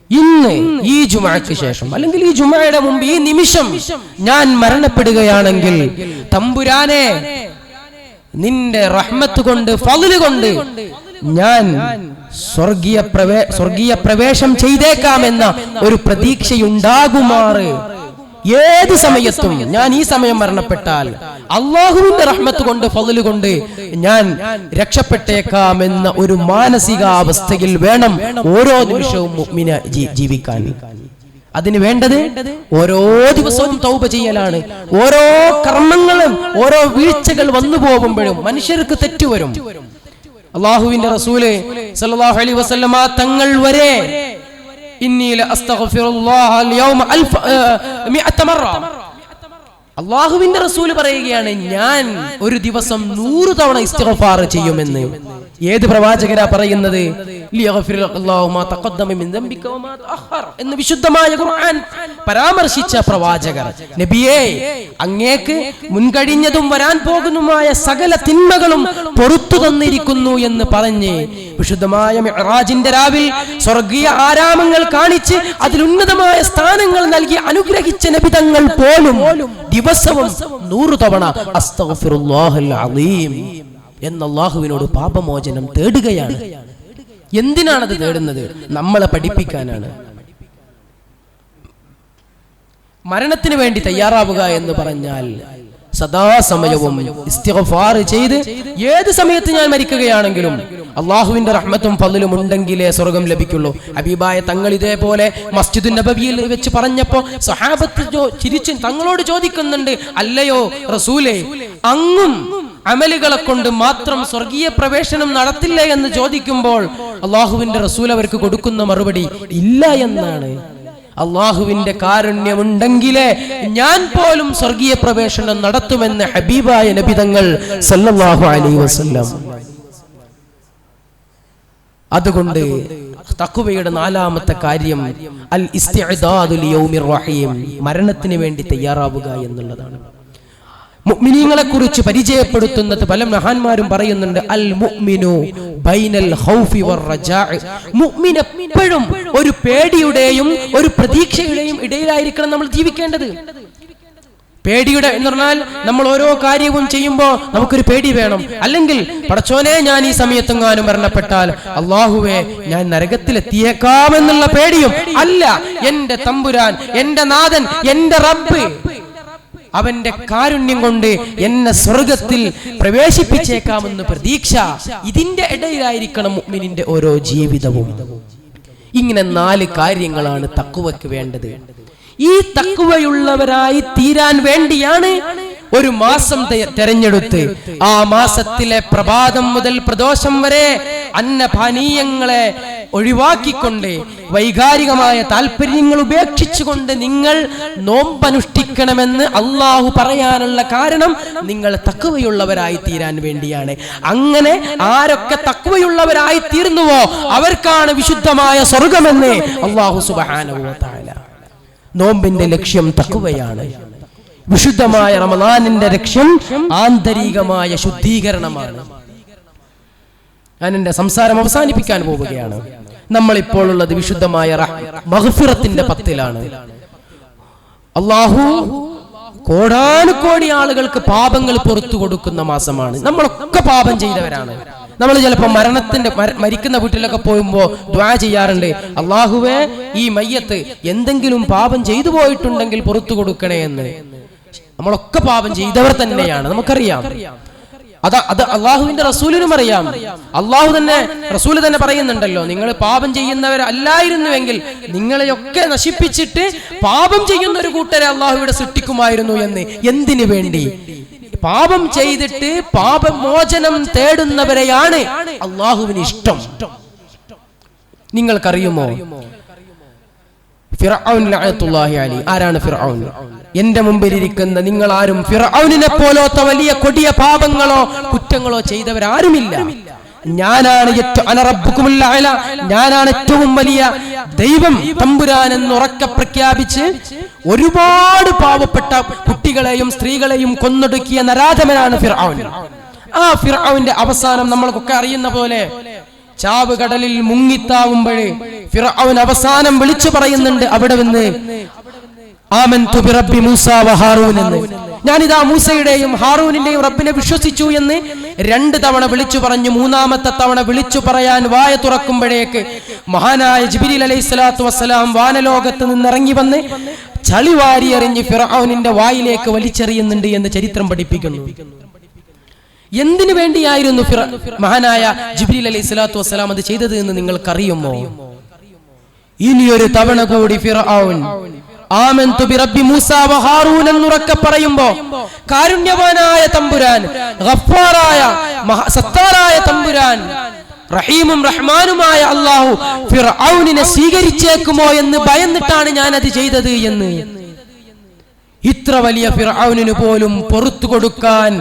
ഇന്ന് ഈ ജുമഅക്ക് ശേഷം, അല്ലെങ്കിൽ ഈ ജുമഅയുടെ മുമ്പ്, ഈ നിമിഷം ഞാൻ മരണപ്പെടുകയാണെങ്കിൽ തമ്പുരാനെ നിന്റെ റഹ്മത്ത് കൊണ്ട്, ഫള് കൊണ്ട് ഞാൻ സ്വർഗീയ പ്രവേശം ചെയ്തേക്കാമെന്ന ഒരു പ്രതീക്ഷയുണ്ടാകുമാറ് ഏത് സമയത്തും, ഞാൻ ഈ സമയം മരണപ്പെട്ടാൽ അല്ലാഹുവിന്റെ റഹ്മത്ത് കൊണ്ട്, ഫള് കൊണ്ട് ഞാൻ രക്ഷപ്പെട്ടേക്കാമെന്ന ഒരു മാനസികാവസ്ഥയിൽ വേണം ഓരോ നിമിഷവും മുഅ്മിന ജീവിക്കാൻ. അതിന് വേണ്ടത് ഓരോ ദിവസവും തൗബ ചെയ്യലാണ്. ഓരോ കർമ്മങ്ങളും, ഓരോ വീഴ്ചകൾ വന്നു പോകുമ്പോഴും മനുഷ്യർക്ക് തെറ്റുവരും. അല്ലാഹുവിന്റെ റസൂല് സല്ലല്ലാഹു അലൈഹി വസല്ലമ തങ്ങൾ വരെ ഇന്നി ലഅസ്തഗ്ഫിറുല്ലാഹ അൽ-യൗമ 100 മറ, അല്ലാഹുവിന്റെ റസൂൽ പറയുകയാണ്, ഞാൻ ഒരു ദിവസം 100 തവണ ഇസ്തിഗ്ഫാർ ചെയ്യുമെന്ന്. ഏത് പ്രവാചകനാ പറയുന്നത്? ലിയഗ്ഫിറല്ലാഹു മാ തഖദ്ദമ മിൻ ദംബിക വമാ തഅഖർ എന്ന് വിശുദ്ധമായ ഖുർആൻ പരാമർശിച്ച പ്രവാചകർ. നബിയേ, അങ്ങേക്ക് മുൻകഴിഞ്ഞതും വരാൻ പോകുന്നതുമായ സകല തിന്മകളും പൊറുത്തു തന്നിരിക്കുന്നു എന്ന് പറഞ്ഞ് വിശുദ്ധമായ മിഅ്റാജിന്റെ രാവിൽ സ്വർഗീയ ആരാമങ്ങൾ കാണിച്ച് അതിലുന്നതമായ സ്ഥാനങ്ങൾ നൽകി അനുഗ്രഹിച്ച നബി തങ്ങൾ പോലും ദിവസവും 100 തവണ അസ്തഗ്ഫിറുല്ലാഹൽ അലീം എന്ന അല്ലാഹുവിനോട് പാപമോചനം തേടുകയാണ്. എന്തിനാണത് തേടുന്നത്? നമ്മളെ പഠിപ്പിക്കാനാണ്. മരണത്തിന് വേണ്ടി തയ്യാറാവുക എന്ന് പറഞ്ഞാൽ സദാസമയവും ഇസ്തിഗ്ഫാർ ചെയ്ത് ഏത് സമയത്ത് ഞാൻ മരിക്കുകയാണെങ്കിലും അള്ളാഹുവിന്റെ റഹ്മത്തും ഫളിലും ഉണ്ടെങ്കിലേ സ്വർഗം ലഭിക്കുള്ളൂ. ഹബീബായ തങ്ങൾ ഇതേപോലെ മസ്ജിദുൻ നബവിയിൽ വെച്ച് പറഞ്ഞപ്പോൾ സഹാബത്ത് ചിരിച്ച് തങ്ങളോട് ചോദിക്കുന്നുണ്ട്, അല്ലയോ റസൂലേ, അങ്ങും അമലുകളെ കൊണ്ട് മാത്രം സ്വർഗീയ പ്രവേശനം നടത്തില്ല എന്ന് ചോദിക്കുമ്പോൾ അള്ളാഹുവിന്റെ റസൂൽ അവർക്ക് കൊടുക്കുന്ന മറുപടി ഇല്ല എന്നാണ്. അള്ളാഹുവിന്റെ കാരുണ്യമുണ്ടെങ്കിലേ ഞാൻ പോലും സ്വർഗീയ പ്രവേശനം നടത്തുമെന്ന് ഹബീബായ നബി തങ്ങൾ സല്ലല്ലാഹു അലൈഹി വസല്ലം. അതുകൊണ്ട് തഖ്വയുടെ നാലാമത്തെ കാര്യം അൽ ഇസ്തിഅദാദു ലിയൗമിർ റഹീം, മരണത്തിന് വേണ്ടി തയ്യാറാവുക എന്നുള്ളതാണ്. മുഅ്മിനീങ്ങളെ കുറിച്ച് പരിചയപ്പെടുത്തുന്നത് പല മഹാന്മാരും പറയുന്നുണ്ട്, അൽ മുഅ്മിനു ബൈനൽ ഖൗഫി വറജാഇ. മുഅ്മിൻ എപ്പോഴും ഒരു പേടിയുടെയും ഒരു പ്രതീക്ഷയുടെയും ഇടയിലായിരിക്കണം നമ്മൾ ജീവിക്കേണ്ടത്. പേടിയുടെ എന്ന് പറഞ്ഞാൽ നമ്മൾ ഓരോ കാര്യവും ചെയ്യുമ്പോൾ നമുക്കൊരു പേടി വേണം. അല്ലെങ്കിൽ പടച്ചോനെ, ഞാൻ ഈ സമയത്തെങ്ങാനും മരണപ്പെട്ടാൽ അള്ളാഹുവേ ഞാൻ നരകത്തിലെത്തിയേക്കാമെന്നുള്ള പേടിയും അല്ല, എന്റെ തമ്പുരാൻ, എന്റെ നാഥൻ, എന്റെ റബ്ബ് അവന്റെ കാരുണ്യം കൊണ്ട് എന്നെ സ്വർഗത്തിൽ പ്രവേശിപ്പിച്ചേക്കാമെന്ന് പ്രതീക്ഷ. ഇതിന്റെ ഇടയിലായിരിക്കണം മുഅ്മിനിന്റെ ഓരോ ജീവിതവും. ഇങ്ങനെ 4 കാര്യങ്ങളാണ് തഖ്വയ്ക്ക് വേണ്ടത്. ഈ തഖ്വയുള്ളവരായി തീരാൻ വേണ്ടിയാണ് ഒരു മാസം തെരഞ്ഞെടുത്ത് ആ മാസത്തിലെ പ്രഭാതം മുതൽ പ്രദോഷം വരെ അന്നപാനീയങ്ങളെ ഒഴിവാക്കിക്കൊണ്ട് വൈകാരികമായ താല്പര്യങ്ങൾ ഉപേക്ഷിച്ചുകൊണ്ട് നിങ്ങൾ നോമ്പനുഷ്ഠിക്കണമെന്ന് അള്ളാഹു പറയാനുള്ള കാരണം നിങ്ങൾ തഖ്വയുള്ളവരായി തീരാൻ വേണ്ടിയാണ്. അങ്ങനെ ആരൊക്കെ തഖ്വയുള്ളവരായി തീർന്നുവോ അവർക്കാണ് വിശുദ്ധമായ സ്വർഗമെന്ന് അള്ളാഹു സുബ്ഹാനഹു വ തആല. നോമ്പിന്റെ ലക്ഷ്യം തഖ്വയാണ്. വിശുദ്ധമായ റമളാനിന്റെ ലക്ഷ്യം ആന്തരികമായ ശുദ്ധീകരണമാണ്. ഞാൻ എന്റെ സംസാരം അവസാനിപ്പിക്കാൻ പോവുകയാണ്. നമ്മളിപ്പോൾ ഉള്ളത് വിശുദ്ധമായ മഗ്ഫിറത്തിന്റെ 10-ലാണ്. അള്ളാഹു കോടാനുകോടി ആളുകൾക്ക് പാപങ്ങൾ പുറത്തു കൊടുക്കുന്ന മാസമാണ്. നമ്മളൊക്കെ പാപം ചെയ്തവരാണ്. നമ്മൾ ചിലപ്പോൾ മരിക്കുന്ന വീട്ടിലൊക്കെ പോകുമ്പോൾ ദുആ ചെയ്യാറുണ്ട്, അള്ളാഹുവേ ഈ മയ്യത്ത് എന്തെങ്കിലും പാപം ചെയ്തു പോയിട്ടുണ്ടെങ്കിൽ പുറത്തു കൊടുക്കണേ എന്ന്. നമ്മളൊക്കെ പാപം ചെയ്തവർ തന്നെയാണ്, നമുക്കറിയാം. അത് അള്ളാഹുവിന്റെ റസൂലിനും അറിയാം. അള്ളാഹു തന്നെ, റസൂല് തന്നെ പറയുന്നുണ്ടല്ലോ, നിങ്ങൾ പാപം ചെയ്യുന്നവരല്ലായിരുന്നുവെങ്കിൽ നിങ്ങളെയൊക്കെ നശിപ്പിച്ചിട്ട് പാപം ചെയ്യുന്ന ഒരു കൂട്ടരെ അള്ളാഹുവിടെ സൃഷ്ടിക്കുമായിരുന്നു എന്ന്. എന്തിനു വേണ്ടി? പാപം ചെയ്തിട്ട് പാപമോചനം തേടുന്നവരെയാണ് അള്ളാഹുവിന് ഇഷ്ടം. നിങ്ങൾക്കറിയുമോ ഫിർഔൻ ലഅനത്തുല്ലാഹി അലൈഹി? ആരാണ് ഫിർഔൻ? എന്റെ മുമ്പിലിരിക്കുന്ന നിങ്ങൾ ആരും ഫിർഔനിനെ പോലത്തെ വലിയ കൊടിയ പാപങ്ങളോ കുറ്റങ്ങളോ ചെയ്തവരാരുമില്ല. ഞാനാണ് ഞാനാണ് ഏറ്റവും വലിയ ദൈവം തമ്പുരാൻ എന്ന് ഉറക്കെ പ്രഖ്യാപിച്ച് ഒരുപാട് പാവപ്പെട്ട കുട്ടികളെയും സ്ത്രീകളെയും കൊന്നൊടുക്കിയ നരാധമനാണ് ഫിർഔൻ. ആ ഫിർഔന്റെ അവസാനം നമ്മൾക്കൊക്കെ അറിയുന്ന പോലെ ചാവ് കടലിൽ മുങ്ങിത്താവുമ്പോഴേ ഫിർഔൻ അവസാനം വിളിച്ചു പറയുന്നുണ്ട് അവിടെ നിന്ന്, ആമൻതു ബിറബ്ബി മൂസ വ ഹാറൂൻ എന്ന്. ഞാനിതാ മൂസയുടെയും ഹാറൂനിന്റെയും റബ്ബിനെ വിശ്വസിച്ചു എന്ന് 2 തവണ വിളിച്ചു പറഞ്ഞു. 3ാമത്തെ തവണ വിളിച്ചു പറയാൻ വായ തുറക്കുമ്പോഴേക്ക് മഹാനായ ജിബ്രീൽ അലൈഹിസ്സലാത്തു വസ്സലാം വാനലോകത്ത് നിന്നിറങ്ങി വന്ന് ചളിവാരി എറിഞ്ഞ് ഫിർഔനിന്റെ വായിലേക്ക് വലിച്ചെറിയുന്നുണ്ട് എന്ന് ചരിത്രം പഠിപ്പിക്കുന്നു. എന്തിനു വേണ്ടിയായിരുന്നു മഹാനായ ജിബ്രീൽ അലൈഹിസ്സലാത്തു വസ്സലാം അത് ചെയ്തത് എന്ന് നിങ്ങൾക്കറിയുമോ? ഇനിയൊരു തവണ കൂടി ഫിർഔൻ ആമൻതു ബിറബ്ബി മൂസ വ ഹാറൂൻ എന്നുറക്കെ പറയുമ്പോ കാരുണ്യവാനായ തമ്പുരാൻ, ഗഫ്ഫാറായ സത്താറായ തമ്പുരാൻ, റഹീമും റഹ്മാനുമായ അല്ലാഹു ഫിർഔനിനെ സ്വീകരിച്ചേക്കുമോ എന്ന് ഭയന്നിട്ടാണ് ഞാൻ അത് ചെയ്തത് എന്ന്. ഇത്ര വലിയ ഫിർഔനിന് പോലും പുറത്തു കൊടുക്കാൻ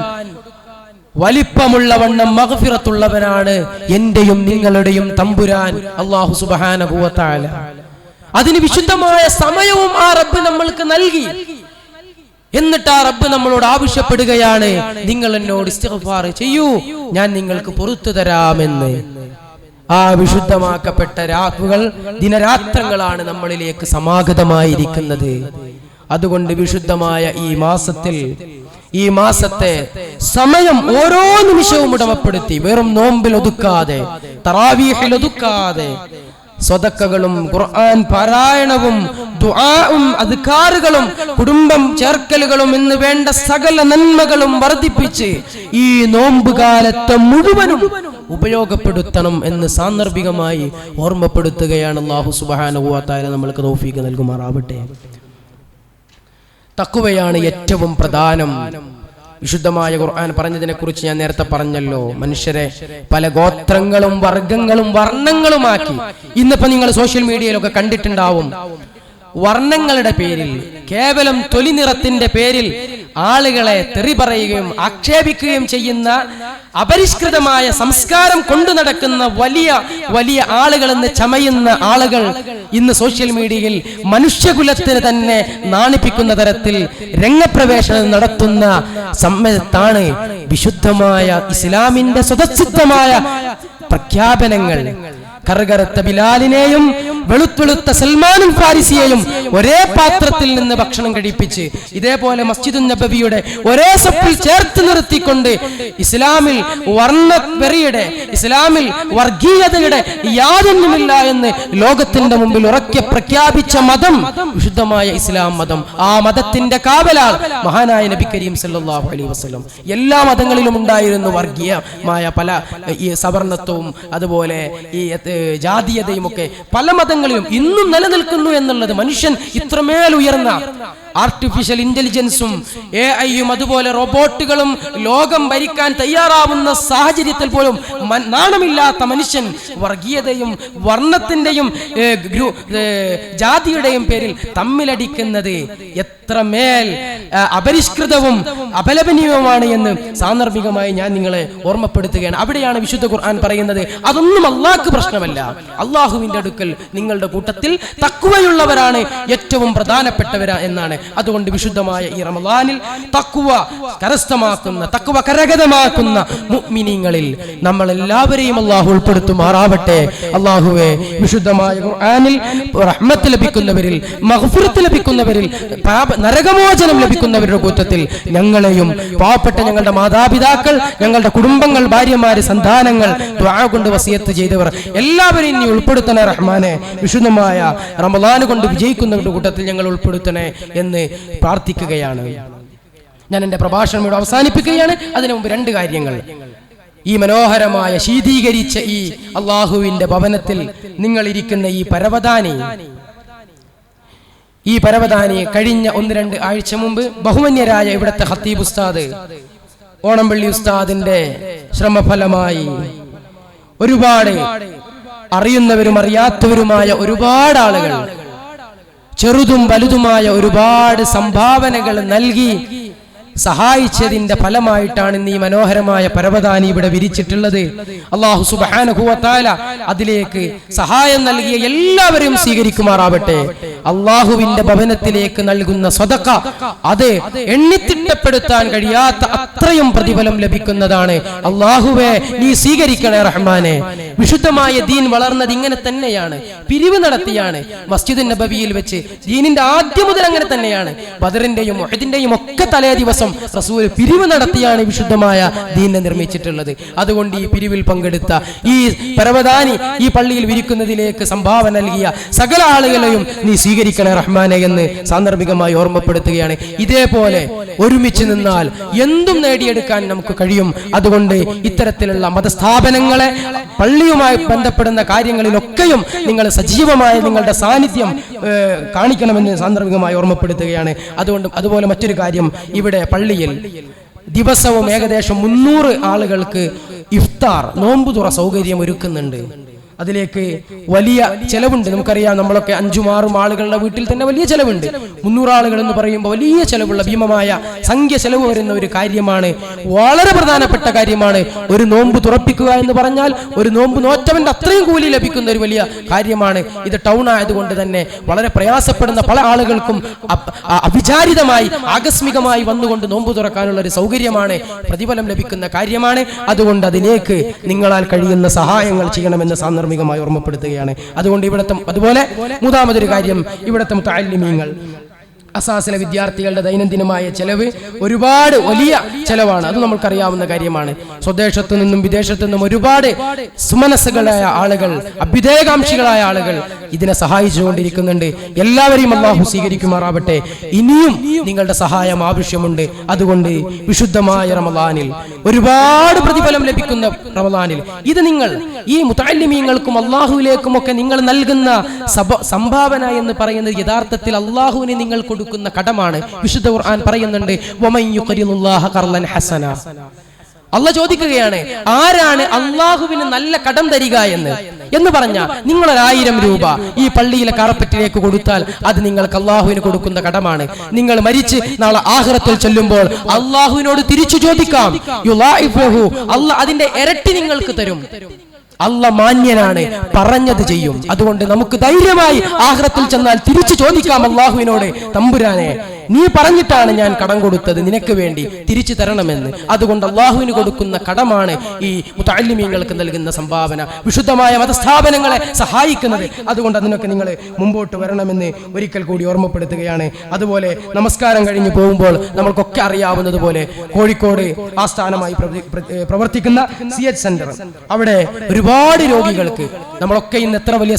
വലിപ്പമുള്ള വണ്ണം മഗ്ഫിറത്തുള്ളവനാണ് എന്റെയും നിങ്ങളുടെയും തമ്പുരാൻ അല്ലാഹു സുബ്ഹാനഹു വ തആല. അതിന് വിശുദ്ധമായ സമയവും ആ റബ്ബ് നമ്മൾക്ക് നൽകി. എന്നിട്ട് ആ റബ്ബ് നമ്മളോട് ആവശ്യപ്പെടുകയാണ്, നിങ്ങൾ എന്നോട് ഇസ്തിഗ്ഫാർ ചെയ്യൂ, ഞാൻ നിങ്ങൾക്ക് പുറത്തു തരാമെന്ന്. ആ വിശുദ്ധമാക്കപ്പെട്ട രാവുകൾ, ദിനരാത്രങ്ങളാണ് നമ്മളിലേക്ക് സമാഗതമായിരിക്കുന്നത്. അതുകൊണ്ട് വിശുദ്ധമായ ഈ മാസത്തെ സമയം ഓരോ നിമിഷവും ഉടമപ്പെടുത്തി വെറും നോമ്പിൽ ഒതുക്കാതെ, തറാവീഹിൽ ഒതുക്കാതെ, സ്വതക്കകളും ഖുർആൻ പാരായണവും ദുആഉം അദ്കാറുകളും കുടുംബം ചേർക്കലുകളും എന്ന് വേണ്ട സകല നന്മകളും വർദ്ധിപ്പിച്ച് ഈ നോമ്പ് കാലത്തെ മുഴുവനും ഉപയോഗപ്പെടുത്തണം എന്ന് സാന്ദർഭികമായി ഓർമ്മപ്പെടുത്തുകയാണ്. അല്ലാഹു സുബ്ഹാനഹു വ തആല നമ്മൾക്ക് തൗഫീഖ് നൽകുമാറാവട്ടെ. തഖ്വയാണ് ഏറ്റവും പ്രധാനം. വിശുദ്ധമായ ഖുർആൻ പറഞ്ഞതിനെ കുറിച്ച് ഞാൻ നേരത്തെ പറഞ്ഞല്ലോ. മനുഷ്യരെ പല ഗോത്രങ്ങളും വർഗങ്ങളും വർണ്ണങ്ങളുമാക്കി. ഇന്നിപ്പോ നിങ്ങൾ സോഷ്യൽ മീഡിയയിലൊക്കെ കണ്ടിട്ടുണ്ടാവും, വർണ്ണങ്ങളുടെ പേരിൽ, കേവലം തൊലി നിറത്തിന്റെ പേരിൽ ആളുകളെ തെറി പറയുകയും ആക്ഷേപിക്കുകയും ചെയ്യുന്ന അപരിഷ്കൃതമായ സംസ്കാരം കൊണ്ടു നടക്കുന്ന വലിയ വലിയ ആളുകളെന്ന് ചമയുന്ന ആളുകൾ ഇന്ന് സോഷ്യൽ മീഡിയയിൽ മനുഷ്യകുലത്തിന് തന്നെ നാണിപ്പിക്കുന്ന തരത്തിൽ രംഗപ്രവേശനം നടത്തുന്ന സമയത്താണ് വിശുദ്ധമായ ഇസ്ലാമിന്റെ സ്വതസിദ്ധമായ പ്രഖ്യാപനങ്ങൾ കറുകറുത്ത ബിലാലിനെയും വെളുത്തെളുത്ത സൽമാനും ഫാരിസിയെയും ഒരേ പാത്രത്തിൽ നിന്ന് ഭക്ഷണം കഴിപ്പിച്ച് ഇതേപോലെ മസ്ജിദുൻ നബവിയുടെ ഒരേ സപ്പിൽ ചേർത്ത് നിർത്തിക്കൊണ്ട് ഇസ്ലാമിൽ വർണ്ണവെറിയുടെ, ഇസ്ലാമിൽ വർഗീയതയുടെ യാതൊന്നുമില്ല എന്ന് ലോകത്തിന്റെ മുമ്പിൽ ഉറക്കെ പ്രഖ്യാപിച്ച മതം വിശുദ്ധമായ ഇസ്ലാം മതം. ആ മതത്തിന്റെ കാവലാൾ മഹാനായ നബി കരീം സല്ലല്ലാഹു അലൈഹി വസല്ലം. എല്ലാ മതങ്ങളിലും ഉണ്ടായിരുന്നു വർഗീയമായ പല ഈ സവർണത്വവും അതുപോലെ ഈ ജാതീയതയും ഒക്കെ പല മതങ്ങളിലും ഇന്നും നിലനിൽക്കുന്നു എന്നുള്ളത് മനുഷ്യൻ ഇത്രമേൽ ഉയർന്ന ആർട്ടിഫിഷ്യൽ ഇന്റലിജൻസും AI-യും അതുപോലെ റോബോട്ടുകളും ലോകം ഭരിക്കാൻ തയ്യാറാവുന്ന സാഹചര്യത്തിൽ പോലും നാണമില്ലാത്ത മനുഷ്യൻ വർഗീയതയും വർണ്ണത്തിന്റെയും ജാതിയുടെയും പേരിൽ തമ്മിലടിക്കുന്നത് എത്രമേൽ അപരിഷ്കൃതവും അപലപനീയവുമാണ് എന്ന് സാന്ദർഭികമായി ഞാൻ നിങ്ങളെ ഓർമ്മപ്പെടുത്തുകയാണ്. അവിടെയാണ് വിശുദ്ധ ഖുർആൻ പറയുന്നത്, അതൊന്നും അല്ലാഹുവിന് പ്രശ്നമല്ല. അള്ളാഹുവിന്റെ അടുക്കൽ നിങ്ങളുടെ കൂട്ടത്തിൽ തഖ്വയുള്ളവരാണ് ഏറ്റവും പ്രധാനപ്പെട്ടവരാ എന്നാണ്. അതുകൊണ്ട് വിശുദ്ധമായ ഈ റമളാനിൽ തഖ്വ കരസ്ഥമാക്കുന്ന, തഖ്വ കരഗതമാക്കുന്ന മുഅ്മിനീങ്ങളിൽ നമ്മൾ എല്ലാവരെയും അല്ലാഹു ഉൾപ്പെടുത്തുമാറാവട്ടെ. അല്ലാഹുവേ, വിശുദ്ധമായ ഖുർആനിൽ റഹ്മത്ത് ലഭിക്കുന്നവരിൽ, മഗ്ഫിറത്ത് ലഭിക്കുന്നവരിൽ, നരകമോചനം ലഭിക്കുന്നവരുടെ കൂട്ടത്തിൽ ഞങ്ങളെയും പാവപ്പെട്ട ഞങ്ങളുടെ മാതാപിതാക്കൾ, ഞങ്ങളുടെ കുടുംബങ്ങൾ, ഭാര്യമാര്, സന്താനങ്ങൾ, ദുആ കൊണ്ട് വസിയത്ത് ചെയ്തവർ എല്ലാവരെയും നീ ഉൾപ്പെടുത്തണേ റഹ്മാനെ. വിശുദ്ധമായ റമളാൻ കൊണ്ട് വിജയിക്കുന്നവരുടെ കൂട്ടത്തിൽ ഞങ്ങൾ ഉൾപ്പെടുത്തണേ എന്ന് പ്രാർത്ഥിക്കുകയാണ്. ഞാൻ എന്റെ പ്രഭാഷണം ഇവിടെ അവസാനിപ്പിക്കുകയാണ്. അതിനു മുമ്പ് രണ്ട് കാര്യങ്ങൾ. ഈ മനോഹരമായ ശീതീകരിച്ച ഈ അള്ളാഹുവിന്റെ ഭവനത്തിൽ നിങ്ങൾ ഇരിക്കുന്ന ഈ പരവതാനി കഴിഞ്ഞ 1-2 ആഴ്ച മുമ്പ് ബഹുമാന്യരായ ഇവിടുത്തെ ഖത്തീബ് ഉസ്താദ് ഓണംപള്ളി ഉസ്താദിന്റെ ശ്രമഫലമായി ഒരുപാട് അറിയുന്നവരും അറിയാത്തവരുമായ ഒരുപാട് ആളുകൾ, ചെറുതും വലുതുമായ ഒരുപാട് സംഭാവനകൾ നൽകി സഹായിച്ചതിന്റെ ഫലമായിട്ടാണ് ഇന്ന് ഈ മനോഹരമായ പരവതാനി ഇവിടെ വിരിച്ചിട്ടുള്ളത്. അല്ലാഹു സുബ്ഹാനഹു വ തആല അതിലേക്ക് സഹായം നൽകിയ എല്ലാവരെയും സ്വീകരിക്കുമാറാവട്ടെ. അള്ളാഹുവിന്റെ ഭവനത്തിലേക്ക് നൽകുന്ന സ്വതക്ക അത് എണ്ണിത്തിട്ടപ്പെടുത്താൻ കഴിയാത്ത അത്രയും പ്രതിഫലം ലഭിക്കുന്നതാണ്. അള്ളാഹുവേ, നീ സ്വീകരിക്കണേ റഹ്മാനെ. വിശുദ്ധമായ ദീൻ വളർന്നത് ഇങ്ങനെ തന്നെയാണ്, പിരിവ് നടത്തിയാണ്. മസ്ജിദുൻ നബവിയിൽ വെച്ച് ദീനിന്റെ ആദ്യം മുതൽ അങ്ങനെ തന്നെയാണ്. ബദറിന്റെയും ഉഹദിന്റെയും ഒക്കെ തലേ ദിവസം റസൂൽ പിരിവ് നടത്തിയാണ് വിശുദ്ധമായ ദീനിനെ നിർമ്മിച്ചിട്ടുള്ളത്. അതുകൊണ്ട് ഈ പിരിവിൽ പങ്കെടുത്ത, ഈ പരവതാനി ഈ പള്ളിയിൽ വിരിക്കുന്നതിലേക്ക് സംഭാവന നൽകിയ സകല ആളുകളെയും നീ സ്വീകരിക്കണേ റഹ്മാനെ എന്ന് സാന്ദർഭികമായി ഓർമ്മപ്പെടുത്തുകയാണ്. ഇതേപോലെ ഒരുമിച്ച് നിന്നാൽ എന്തും നേടിയെടുക്കാൻ നമുക്ക് കഴിയും. അതുകൊണ്ട് ഇത്തരത്തിലുള്ള മതസ്ഥാപനങ്ങളെ, പള്ളിയുമായി ബന്ധപ്പെടുന്ന കാര്യങ്ങളിലൊക്കെയും നിങ്ങൾ സജീവമായ നിങ്ങളുടെ സാന്നിധ്യം കാണിക്കണമെന്ന് സാന്ദർഭികമായി ഓർമ്മപ്പെടുത്തുകയാണ്. അതുപോലെ മറ്റൊരു കാര്യം, ഇവിടെ പള്ളിയിൽ ദിവസവും ഏകദേശം 300 ആളുകൾക്ക് ഇഫ്താർ, നോമ്പുതുറ സൗകര്യം ഒരുക്കുന്നുണ്ട്. അതിലേക്ക് വലിയ ചെലവുണ്ട്. നമുക്കറിയാം, നമ്മളൊക്കെ 5-6 ആളുകളുടെ വീട്ടിൽ തന്നെ വലിയ ചെലവുണ്ട്. 300 ആളുകൾ എന്ന് പറയുമ്പോൾ വലിയ ചെലവുള്ള, ഭീമമായ സംഖ്യ ചെലവ് വരുന്ന ഒരു കാര്യമാണ്. വളരെ പ്രധാനപ്പെട്ട കാര്യമാണ്. ഒരു നോമ്പ് തുറപ്പിക്കുക എന്ന് പറഞ്ഞാൽ ഒരു നോമ്പ് നോറ്റവന്റെ അത്രയും കൂലി ലഭിക്കുന്ന ഒരു വലിയ കാര്യമാണ്. ഇത് ടൗൺ ആയതുകൊണ്ട് തന്നെ വളരെ പ്രയാസപ്പെടുന്ന പല ആളുകൾക്കും അവിചാരിതമായി, ആകസ്മികമായി വന്നുകൊണ്ട് നോമ്പ് തുറക്കാനുള്ള ഒരു സൗകര്യമാണ്, പ്രതിഫലം ലഭിക്കുന്ന കാര്യമാണ്. അതുകൊണ്ട് അതിലേക്ക് നിങ്ങളാൽ കഴിയുന്ന സഹായങ്ങൾ ചെയ്യണമെന്ന് സാന്ദർഭികമായി ഓർമ്മപ്പെടുത്തുകയാണ്. അതുകൊണ്ട് അതുപോലെ മൂന്നാമതൊരു കാര്യം, ഇവിടുത്തെ മുതഅല്ലിമീങ്ങൾ അസാസിലെ വിദ്യാർത്ഥികളുടെ ദൈനംദിനമായ ചെലവ് ഒരുപാട് വലിയ ചെലവാണ്. അത് നമ്മൾക്കറിയാവുന്ന കാര്യമാണ്. സ്വദേശത്തു നിന്നും വിദേശത്തു നിന്നും ഒരുപാട് സുമനസ്സുകളായ ആളുകൾ, അഭ്യുദയകാംക്ഷികളായ ആളുകൾ ഇതിനെ സഹായിച്ചുകൊണ്ടിരിക്കുന്നുണ്ട്. എല്ലാവരെയും അല്ലാഹു സ്വീകരിക്കുമാറാവട്ടെ. ഇനിയും നിങ്ങളുടെ സഹായം ആവശ്യമുണ്ട്. അതുകൊണ്ട് വിശുദ്ധമായ റമളാനിൽ ഒരുപാട് പ്രതിഫലം ലഭിക്കുന്ന റമളാനിൽ ഇത് നിങ്ങൾ ഈ മുതഅല്ലിമീങ്ങൾക്കും അല്ലാഹുവിലേക്കും ഒക്കെ നിങ്ങൾ നൽകുന്ന സംഭാവന എന്ന് പറയുന്നത് യഥാർത്ഥത്തിൽ അല്ലാഹുവിനെ നിങ്ങൾ കൊടുക്കുന്ന കടമാണ്. വിശുദ്ധ ഖുർആൻ പറയുന്നുണ്ട്, വമൻ യുഖരിലുല്ലാഹ ഖർളൻ ഹസന. അല്ലാഹു ചോദിക്കുകയാണ്, ആരാണ് അല്ലാഹുവിന് നല്ല കടം തരിക എന്ന് പറഞ്ഞാൽ നിങ്ങൾ 1000 രൂപ ഈ പള്ളിയിലെ കാർപ്പറ്റിലേക്ക് കൊടുത്താൽ അത് നിങ്ങൾക്ക് അല്ലാഹുവിന് കൊടുക്കുന്ന കടമാണ്. നിങ്ങൾ മരിച്ച് നാളെ ആഖിറത്തിൽ ചെല്ലുമ്പോൾ അല്ലാഹുവിനോട് തിരിച്ചു ചോദിക്കാം, യുളാഇഫുഹു, അല്ലാഹു അതിന്റെ ഇരട്ടി നിങ്ങൾക്ക് തരും. അല്ലാഹു മാന്യനാണ്, പറഞ്ഞത് ചെയ്യും. അതുകൊണ്ട് നമുക്ക് ധൈര്യമായി ആഖിറത്തിൽ ചെന്നാൽ തിരിച്ചു ചോദിക്കാം അല്ലാഹുവിനോട്, തമ്പുരാനെ നീ പറഞ്ഞിട്ടാണ് ഞാൻ കടം കൊടുത്തത്, നിനക്ക് വേണ്ടി തിരിച്ചു തരണമെന്ന്. അതുകൊണ്ട് അല്ലാഹുവിന് കൊടുക്കുന്ന കടമാണ് ഈ മുതഅല്ലിമീങ്ങൾക്ക് നൽകുന്ന സംഭാവന, വിശുദ്ധമായ മതസ്ഥാപനങ്ങളെ സഹായിക്കുന്നത്. അതുകൊണ്ട് അതിനൊക്കെ നിങ്ങൾ മുമ്പോട്ട് വരണമെന്ന് ഒരിക്കൽ കൂടി ഓർമ്മപ്പെടുത്തുകയാണ്. അതുപോലെ നമസ്കാരം കഴിഞ്ഞ് പോകുമ്പോൾ നമ്മൾക്കൊക്കെ അറിയാവുന്നതുപോലെ കോഴിക്കോട് ആസ്ഥാനമായി പ്രവർത്തിക്കുന്ന CH സെന്റർ, അവിടെ ഒരുപാട് രോഗികൾക്ക് നമ്മളൊക്കെ ഇന്ന് എത്ര വലിയ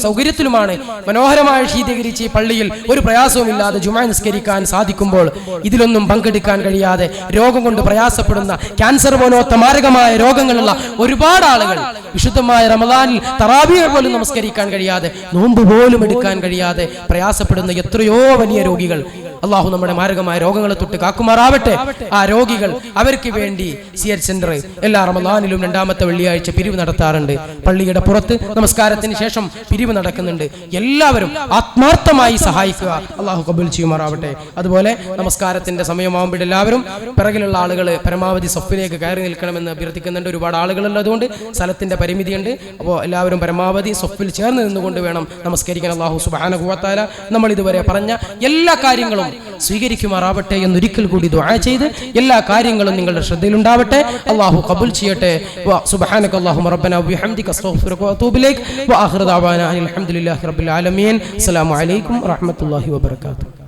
സൗകര്യത്തിലുമാണ് മനോഹരമായി ശീതീകരിച്ച് ഈ പള്ളിയിൽ ഒരു പ്രയാസവുമില്ലാതെ ജുമാ നിസ്കരിക്കാൻ സാധിക്കുമ്പോൾ ഇതിലൊന്നും പങ്കെടുക്കാൻ കഴിയാതെ രോഗം കൊണ്ട് പ്രയാസപ്പെടുന്ന ക്യാൻസർ പോലത്തെ മാരകമായ രോഗങ്ങളുള്ള ഒരുപാട് ആളുകൾ വിശുദ്ധമായ റമളാനിൽ തറാവീഹ് പോലും നമസ്കരിക്കാൻ കഴിയാതെ, നോമ്പ് പോലും എടുക്കാൻ കഴിയാതെ പ്രയാസപ്പെടുന്ന എത്രയോ വലിയ രോഗികൾ. അല്ലാഹു നമ്മുടെ മാരകമായ രോഗങ്ങളെ തൊട്ട് കാക്കുമാറാവട്ടെ. ആ രോഗികൾ, അവർക്ക് വേണ്ടി CH സെന്റർ എല്ലാ റമളാനിലും 2ാമത്തെ വെള്ളിയാഴ്ച പിരിവ് നടത്താറുണ്ട്. പള്ളിയുടെ പുറത്ത് നമസ്കാരത്തിന് ശേഷം പിരിവ് നടക്കുന്നുണ്ട്. എല്ലാവരും ആത്മാർത്ഥമായി സഹായിക്കുക. അല്ലാഹു കബൂൽ ചെയ്യുമാറാവട്ടെ. അതുപോലെ നമസ്കാരത്തിന്റെ സമയമാകുമ്പോൾ എല്ലാവരും പിറകിലുള്ള ആളുകൾ പരമാവധി സഫിലേക്ക് കയറി നിൽക്കണമെന്ന് അഭ്യർത്ഥിക്കുന്നുണ്ട്. ഒരുപാട് ആളുകളുള്ളതുകൊണ്ട് സ്ഥലത്തിന്റെ പരിമിതിയുണ്ട്. അപ്പോൾ എല്ലാവരും പരമാവധി സഫിൽ ചേർന്ന് നിന്നുകൊണ്ട് വേണം നമസ്കരിക്കാൻ. അല്ലാഹു സുബ്ഹാനഹു വ തആല നമ്മൾ ഇതുവരെ പറഞ്ഞ എല്ലാ കാര്യങ്ങളും സ്വീകരിക്കുമാറാവട്ടെ എന്നൊരിക്കൽ കൂടി ദുആ ചെയ്ത് എല്ലാ കാര്യങ്ങളും നിങ്ങളുടെ ശ്രദ്ധയിലുണ്ടാവട്ടെ. അല്ലാഹു ഖബൂൽ ചെയ്യട്ടെ. സുബ്ഹാനക അല്ലാഹുമ്മ റബ്ബനാ വബിഹംദിക അസ്തഗ്ഫിറുക വഅതൂബു ഇലൈക് വആഖിറു ദഅവാനാ അൽഹംദുലില്ലാഹി റബ്ബിൽ ആലമീൻ. അസ്സലാമു അലൈക്കും വറഹ്മത്തുള്ളാഹി വബറകാതുഹു.